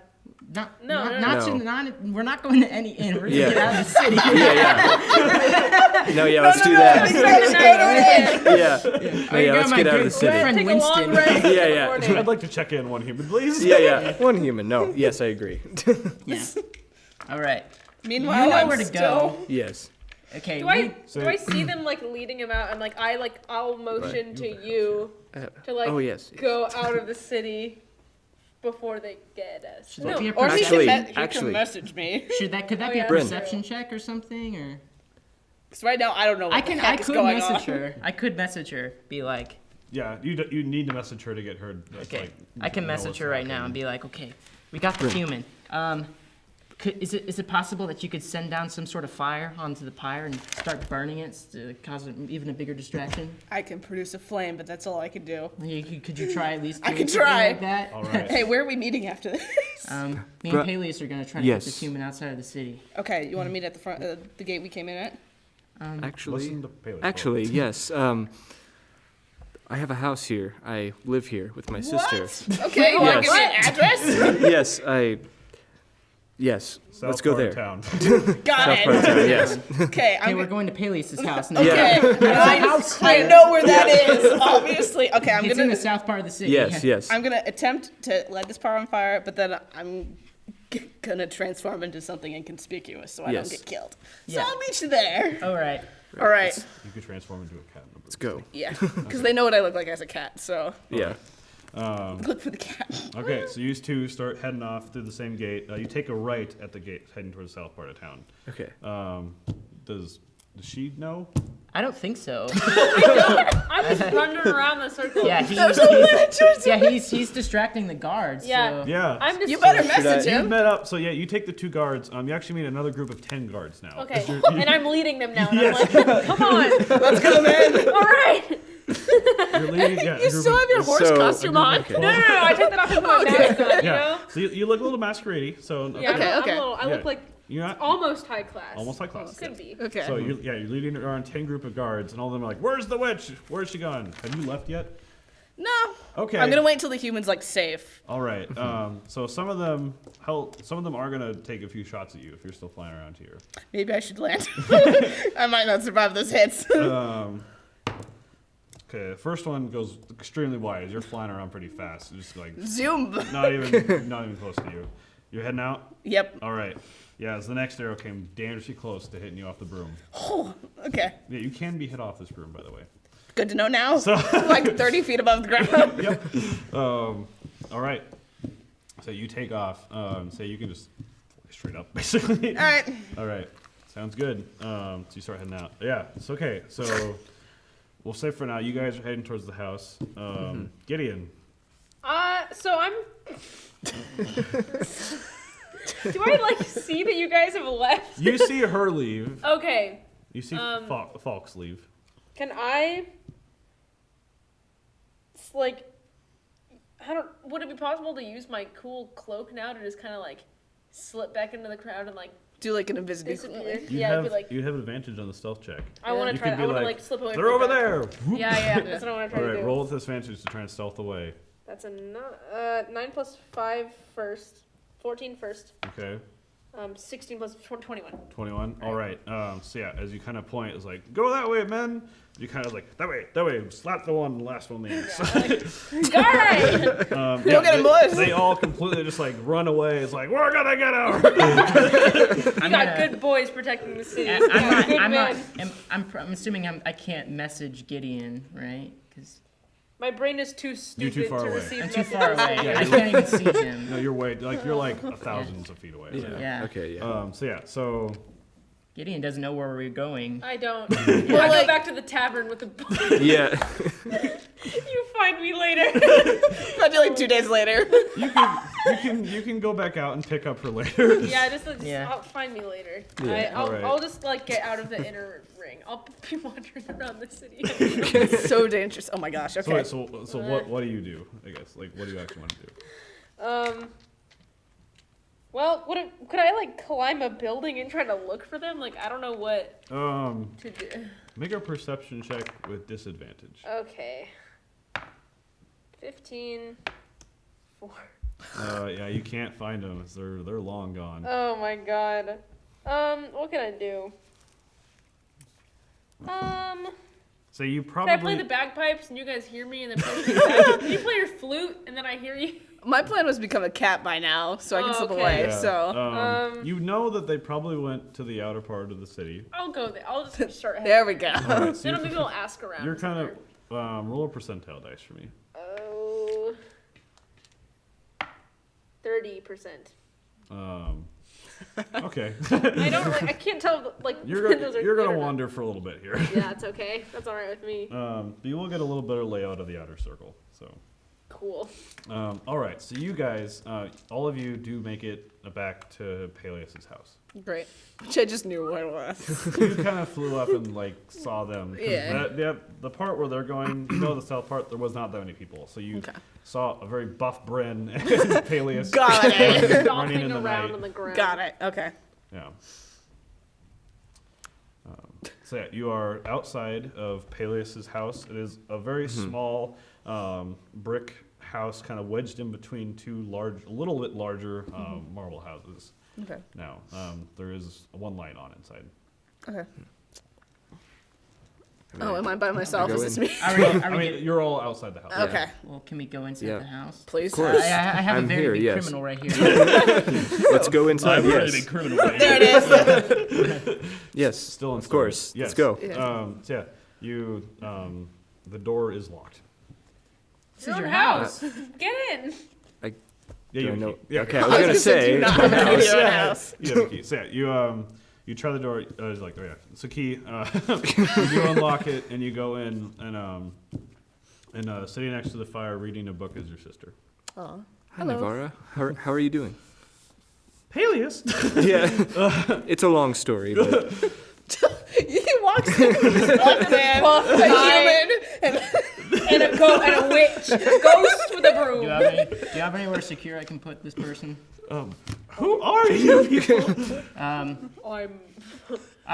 Not, No, not, no, not, no. To, not, we're not going to any inn. We're gonna Yeah. get out of the city. No, yeah, let's do that. Yeah. Yeah. No, Here yeah, you let's go, get my out of good the city. friend Take a long Winston. rest. Yeah, yeah. Morning. I'd like to check in one human, please. Yeah, yeah. One human. No. Yes, I agree. Yeah. All right. Meanwhile, You know I'm where to still. go. Yes. Okay. Do I we- do I see them like leading him out and like I'll motion to you to like Oh, yes. go out of the city before they get us. Should that be a Or he Actually- can actually- message me. Could that Oh, be yeah, a Bren. perception check or something? Or Because right now I don't know what I the heck is could going message on. her. I could message her. Be like, Yeah, you need to message her to get her. okay. Like, I can know message what's her right now happening. and be like, okay, we got the human. Is it possible that you could send down some sort of fire onto the pyre and start burning it to cause even a bigger distraction? I can produce a flame, but that's all I can do. Could you try at least I doing can something try. like that? All right. Hey, where are we meeting after this? Me and Gra- Paelias are gonna try to Yes. get this human outside of the city. Okay, you want to meet at the front, the gate we came in at? Actually, Listen to Paelias. actually, yes. I have a house here. I live here with my sister. Okay, you want to Yes. give me an address? Yes, Yes. South Let's go part of there. Town. Got South part of it. town, yes. Okay, Okay, I'm we're going. going to Paelias' house now. Yeah. Okay, I know where that is. Obviously, okay. I'm It's in gonna. the south part of the city. Yes, yes. I'm gonna attempt to light this pyre on fire, but then I'm gonna transform into something inconspicuous so I Yes. don't get killed. Yeah. So I'll meet you there. All right. All right. You could transform into a cat. Let's go. Yeah, because they know what I look like as a cat. So Yeah. look for the cat. Okay, so you two start heading off through the same gate. You take a right at the gate, heading towards the south part of town. Okay. Does she know? I don't think so. I'm just running around the circle. Yeah, he's distracting the guards. Yeah. So. Yeah. I'm just You better should message You him. met up, so yeah, you take the 2 guards. You actually meet another group of 10 guards now. okay, and I'm leading them now, and I'm like, come on, Let's go, man. all right. You're leading, yeah, You still have your horse So- costume on. Okay. No, I took that off with my mask on, you yeah. know? So you look a little masquerade, so Yeah, Okay, I'm okay. a little, I Yeah. look like You're not Almost high class. almost high class. Could be. Okay. So you're leading around 10 group of guards, and all of them are like, "Where's the witch? Where's she gone? Have you left yet?" No. Okay. I'm gonna wait till the human's like safe. All right. So some of them are gonna take a few shots at you if you're still flying around here. Maybe I should land. I might not survive those hits. Okay, the first one goes extremely wide. You're flying around pretty fast. It's just like Zoom. not even close to you. You're heading out. Yep. All right. Yeah, as the next arrow came dangerously close to hitting you off the broom. Oh, okay. Yeah, you can be hit off this broom, by the way. Good to know now. So Like 30 feet above the ground. Yep. All right. So you take off. So you can just fly straight up, basically. All right. All right. Sounds good. So you start heading out. Yeah, it's okay. So we'll say for now, you guys are heading towards the house. Gideon. So I'm. Do I like see that you guys have left? You see her leave. Okay. You see Falx leave. Can I? It's like, would it be possible to use my cool cloak now to just kind of like slip back into the crowd and like Do like an invisibility. disappear? You'd Yeah, have, it'd be like, you'd have advantage on the stealth check. I want You to try. could I be want to like slip away. They're from over the there. crowd. Yeah, that's what I want to All try right, to do. roll with disadvantage to try and stealth away. That's a 9 plus 5 first, 14 first, Okay. 16 plus 21. 21. All right. So yeah, as you kind of point, it's like, go that way, men. You kind of like, that way. Slap the last one in. All right. Go get 'em, boys. They all completely just like run away. It's like, we're gonna get out. You got good boys protecting the city. I'm You got not. good I'm not. men. I'm assuming I can't message Gideon, right? Because My brain is too stupid too far to away. receive I'm too messages. far away. Yeah, I can't even see him. No, you're like thousands of feet away. So. Yeah. Okay, yeah. So Gideon doesn't know where we're going. I don't. I go like- back to the tavern with the. Yeah. You find me later. Probably like 2 days later. you can go back out and pick up her later. Yeah, just Yeah. I'll find me later. Yeah. Alright. I'll just like get out of the inner ring. I'll be wandering around the city. It's so dangerous. Oh my gosh. Okay. So what do you do? I guess like what do you actually want to do? Well, could I like climb a building and try to look for them? Like I don't know what to do. Make a perception check with disadvantage. Okay. 15. 4. Yeah, you can't find them. They're long gone. Oh my god. What can I do? So you Can probably I play the bagpipes and you guys hear me and then play the bagpipes? Can you play your flute and then I hear you? My plan was to become a cat by now, so I can slip okay. away. Yeah. So You know that they probably went to the outer part of the city. I'll go there. I'll just start heading. there we go. Alright, so Then maybe I'll ask around. you're kind of roll a percentile dice for me. Oh. 30%. Okay. I can't tell like You're when those are gonna good or not. wander for a little bit here. Yeah, it's okay. That's all right with me. But you will get a little better layout of the outer circle. So. Cool. All right, so you guys, all of you do make it back to Paelias' house. Great. Which I just knew what it was. You kind of flew up and like saw them. 'Cause Yeah. the part where they're going, the south part, there was not that many people. So you Okay. saw a very buff Bren and Paelias Got it. running Stomping in the around night. on the ground. Got it. Okay. Yeah. So yeah, you are outside of Paelias' house. It is a very small brick house, kind of wedged in between two a little bit larger marble houses. Okay. Now, there is one light on inside. Okay. Oh, am I by myself? go Is this in. me? Are we, I mean, you're all outside the house. Okay. well, can we go inside Yeah. the house? Please. Of course. I have I'm a very here, big yes. criminal right here. Let's go inside. Yes. criminal. There it is. Yes. Still Of course. Yes. Let's go. Yeah. So yeah, you the door is locked. This Your is your house. house. Get in. Yeah, Do you I have a know? key. Yeah. Okay, I was gonna say. not my have a house. video in house. You have a key. So yeah, you try the door. It's like, oh yeah, it's a key. You do unlock it, and you go in, and sitting next to the fire, reading a book, is your sister. Aw. Hi, Hello. Navara. How are you doing? Paelias. Yeah. It's a long story, but He walks in with this buff man, a human, and and a witch, and a ghost with a broom. Do you have anywhere secure I can put this person? Who are you people? I'm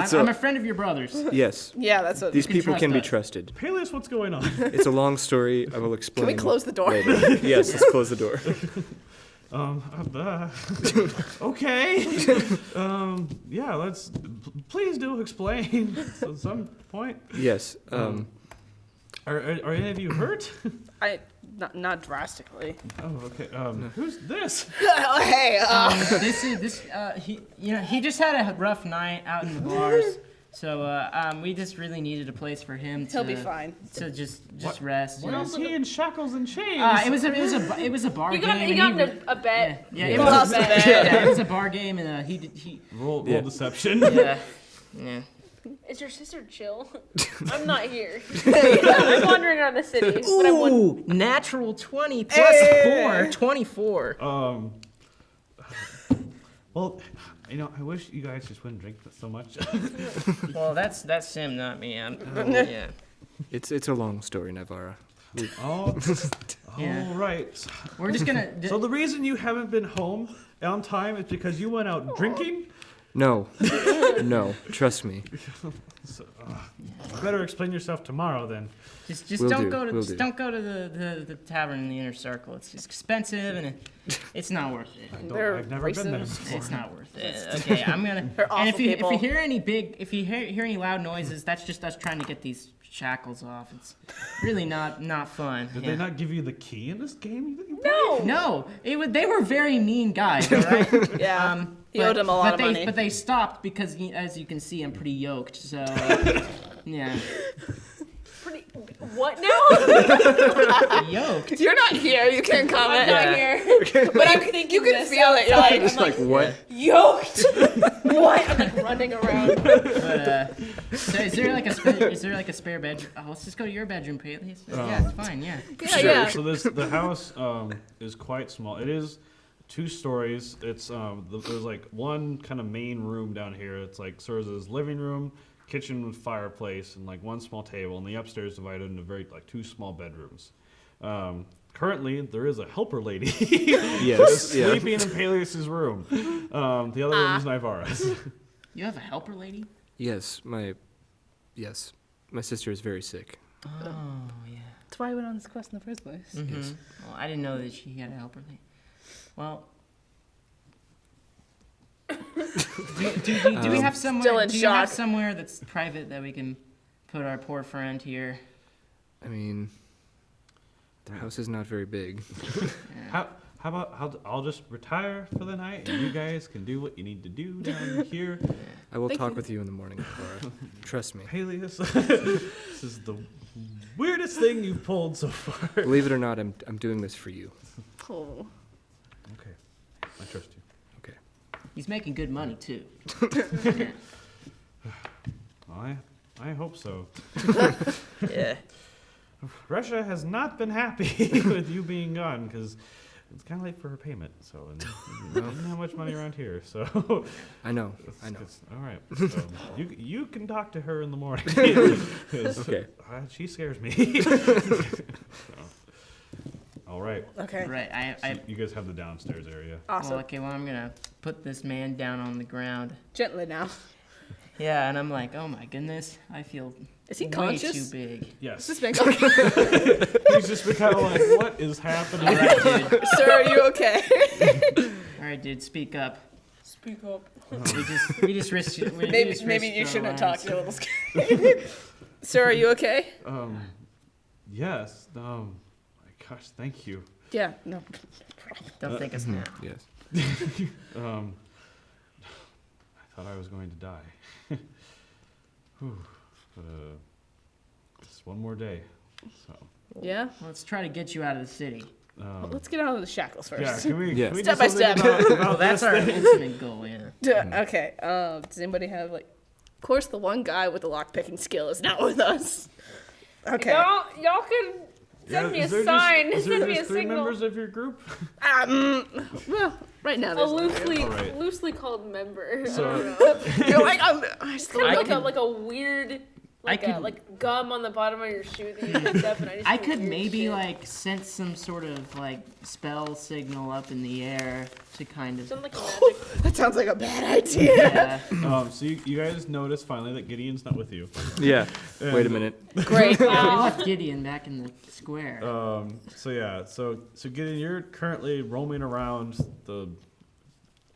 So- I'm a friend of your brother's. Yes. Yeah, that's what. These can people trust can be us. trusted. Paelias, what's going on? It's a long story. I will explain. Can we close the door? later. Yes, let's close the door. Okay. Yeah, please do explain at some point. Yes. Are any of you hurt? Not drastically. Oh, okay. Who's this? Oh, hey. He just had a rough night out in the bars, so we just really needed a place for him to. He'll be fine. To just What- rest. Why is he in shackles and chains? It was a bar You game. got and in a bet. Yeah, You it lost was a a bet. yeah, it was a bar game, and he Roll Yeah. deception. yeah. Is your sister chill? I'm not here. I'm wandering around the city. But I'm Ooh, natural 20 plus 4, 24. Well, I wish you guys just wouldn't drink so much. Well, that's him, not me. Yeah. It's a long story, Navarra. Oh, Yeah. all right. We're just gonna. So the reason you haven't been home on time is because you went out drinking? No. No. Trust me. So, better explain yourself tomorrow then. Just Will don't do, go to will just do. don't go to the tavern in the inner circle. It's expensive and it's not worth it. I've never been there racist. before. It's not worth it. Okay, I'm gonna. They're And if awful you people. hear any loud noises, that's just us trying to get these shackles off. It's really not fun. Did Yeah. they not give you the key in this game? No, they were very mean guys. All right. Yeah. He owed him a lot of money. But they stopped because, as you can see, I'm pretty yoked. So, yeah, pretty. What now? yoked. You're not here. You can't I'm comment. not here. But I'm thinking You can feel it. You're like, It's like, what? yoked. What? I'm like running around. But so is there like a spare bedroom? Oh, let's just go to your bedroom, Paelias. Yeah, it's fine. Yeah. yeah. So the house is quite small. It is 2 stories. It's there's like one kind of main room down here. It's like serves as living room, kitchen with fireplace, and like one small table. And the upstairs divided into 2 small bedrooms. Currently, there is a helper lady Yes. Yeah. sleeping in Paelias' room. The other room is Navarra's. You have a helper lady? Yes. My sister is very sick. Oh yeah. That's why I went on this quest in the first place. Mm-hmm. Well, I didn't know that she had a helper lady. Well. Do we have somewhere? Still in do you have shock. somewhere that's private that we can put our poor friend here? I mean, the house is not very big. How about I'll just retire for the night, and you guys can do what you need to do down here. I will Thank talk you. with you in the morning, Navarra. Trust me. Paelias, this is the weirdest thing you've pulled so far. Believe it or not, I'm doing this for you. Oh. Okay, I trust you. Okay. He's making good money too. Well, I hope so. Yeah. Russia has not been happy with you being gone because it's kind of late for her payment. So and we don't have much money around here. So I know. I know. All right. So you can talk to her in the morning. 'Cause, Okay. she scares me. So, all right. Okay. Right. So you guys have the downstairs area. Awesome. Well, okay. Well, I'm gonna put this man down on the ground. Gently now. Yeah, and I'm like, oh my goodness, I feel Is he way conscious? too big. Yes. Is this man okay? He's just been kind of like, what is happening? All right, dude. Sir, are you okay? All right, dude. Speak up. Speak up. We just risked. Maybe you shouldn't have talked. You're a little scared. Sir, are you okay? Yes. My gosh, thank you. Yeah. No. Don't think us now. Yes. I thought I was going to die. Whew. But just one more day. So. Yeah. Let's try to get you out of the city. Well, let's get out of the shackles first. Yeah, can we, Yeah. can we Step do by something step. about Well, that's this our thing? ultimate goal. Yeah. Okay. Does anybody have like? Of course, the one guy with the lock picking skill is not with us. Okay. Y'all can send me a is there sign. Is there Send me a just 3 signal. members of your group? Well, right now A there's none. loosely called member. So- I don't know. You're like I still Kind of I like a weird like gum on the bottom of your shoe that you picked up, and I just could weird maybe shit. like sense some sort of like spell signal up in the air to kind of. Sounds like a magic. That sounds like a bad idea. Yeah. So you guys notice finally that Gideon's not with you. Yeah. Wait a And- minute. Great. We left Gideon back in the square. So Gideon, you're currently roaming around the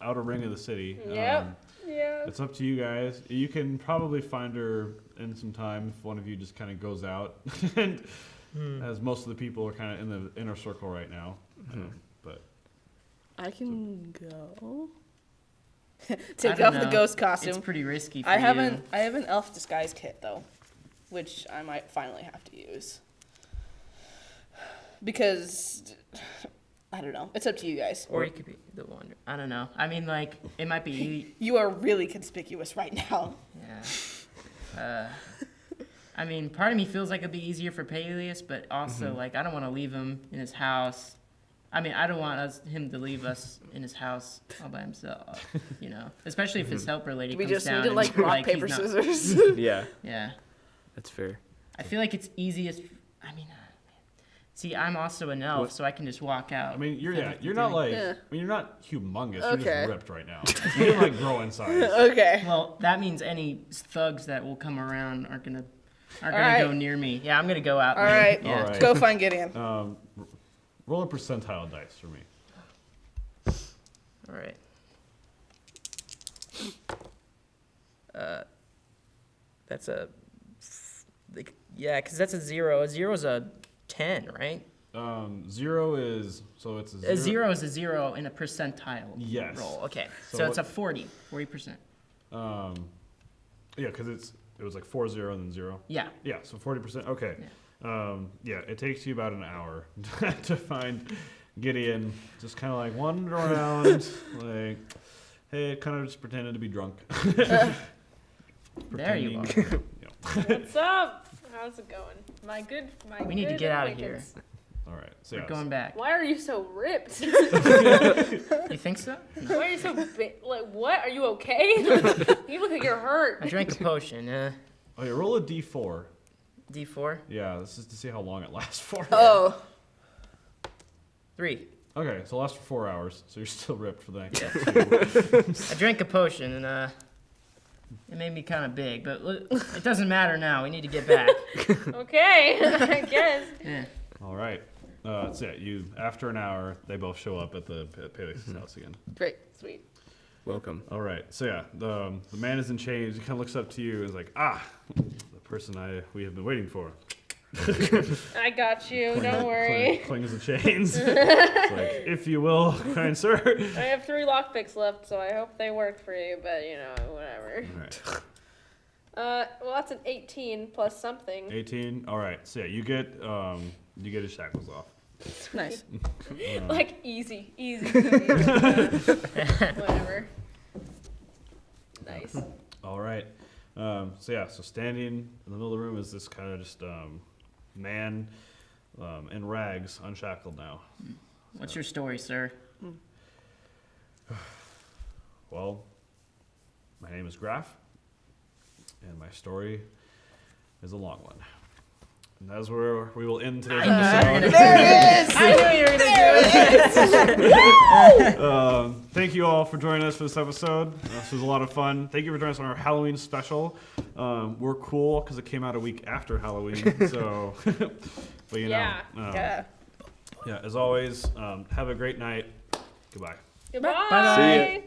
outer ring of the city. Yep. Yeah. It's up to you guys. You can probably find her in some time if one of you just kind of goes out, and as most of the people are kind of in the inner circle right now. But I can go. I Take don't off the know. ghost It's costume. pretty risky for I you. have an elf disguise kit though, which I might finally have to use. Because I don't know. It's up to you guys. Or you could be the wonder. I don't know. I mean, like, it might be. You are really conspicuous right now. Yeah. I mean, part of me feels like it'd be easier for Paelias, but also, like, I don't want to leave him in his house. I mean, I don't want him to leave us in his house all by himself, you know? Especially if his helper lady We comes just down need to and, like rock, he's paper, not- scissors. Yeah. Yeah. That's fair. I feel like it's easiest. I mean, see, I'm also an elf, so I can just walk out. I mean, you're instead of you're not doing- like Yeah. you're not humongous. You're Okay. just ripped right now. You didn't like grow in size. Okay. Well, that means any thugs that will come around aren't gonna right. go near me. Yeah, I'm gonna go out. All man. right. Yeah. All right. Go find Gideon. Roll a percentile dice for me. All right. That's a. Yeah, because that's a 0. A 0 is a 10, right? 0 is so it's a 0. A 0 is a 0 in a percentile Yes. roll. Okay, So so it's a what- 40%. Yeah, because it was like 4 0 and then 0. Yeah. Yeah, so 40%. Okay. Yeah, it takes you about an hour to find Gideon. Just kind of like wander around, like, hey, kind of just pretending to be drunk. There you are. Pretending, What's up? How's it going? We need to good get out of here. acquaintance. All right. So We're yeah, going back. Why are you so ripped? You think so? Why are you so big? Like, what? Are you okay? You look like you're I hurt. drank a potion. Okay, roll a d4. D4. Yeah, this is to see how long it lasts for. Oh. 3. Okay, so it lasts for 4 hours, so you're still ripped for the next 2. I drank a potion and it made me kind of big, but it doesn't matter now. We need to get back. Okay, I guess. Yeah. All right. So yeah, you after an hour, they both show up at the Paelias' house again. Great. Sweet. Welcome. All right. So yeah, the man is in chains. He kind of looks up to you and is like, the person we have been waiting for. I got you. Don't worry. Clings the chains. It's like, if you will, kind sir. I have 3 lockpicks left, so I hope they work for you. But you know, whatever. All right. Well, that's an 18 plus something. 18. All right. So yeah, you get his shackles off. Nice. Like easy. Whatever. Nice. All right. So yeah, so standing in the middle of the room is this kind of just man in rags, unshackled now. What's your story, sir? Well, my name is Graf, and my story is a long one. And that's where we will end today's episode. I knew you were gonna do it. Thank you all for joining us for this episode. This was a lot of fun. Thank you for joining us on our Halloween special. We're cool because it came out a week after Halloween. So, but you know, Yeah. yeah. As always, have a great night. Goodbye. Goodbye. Bye-bye. See ya.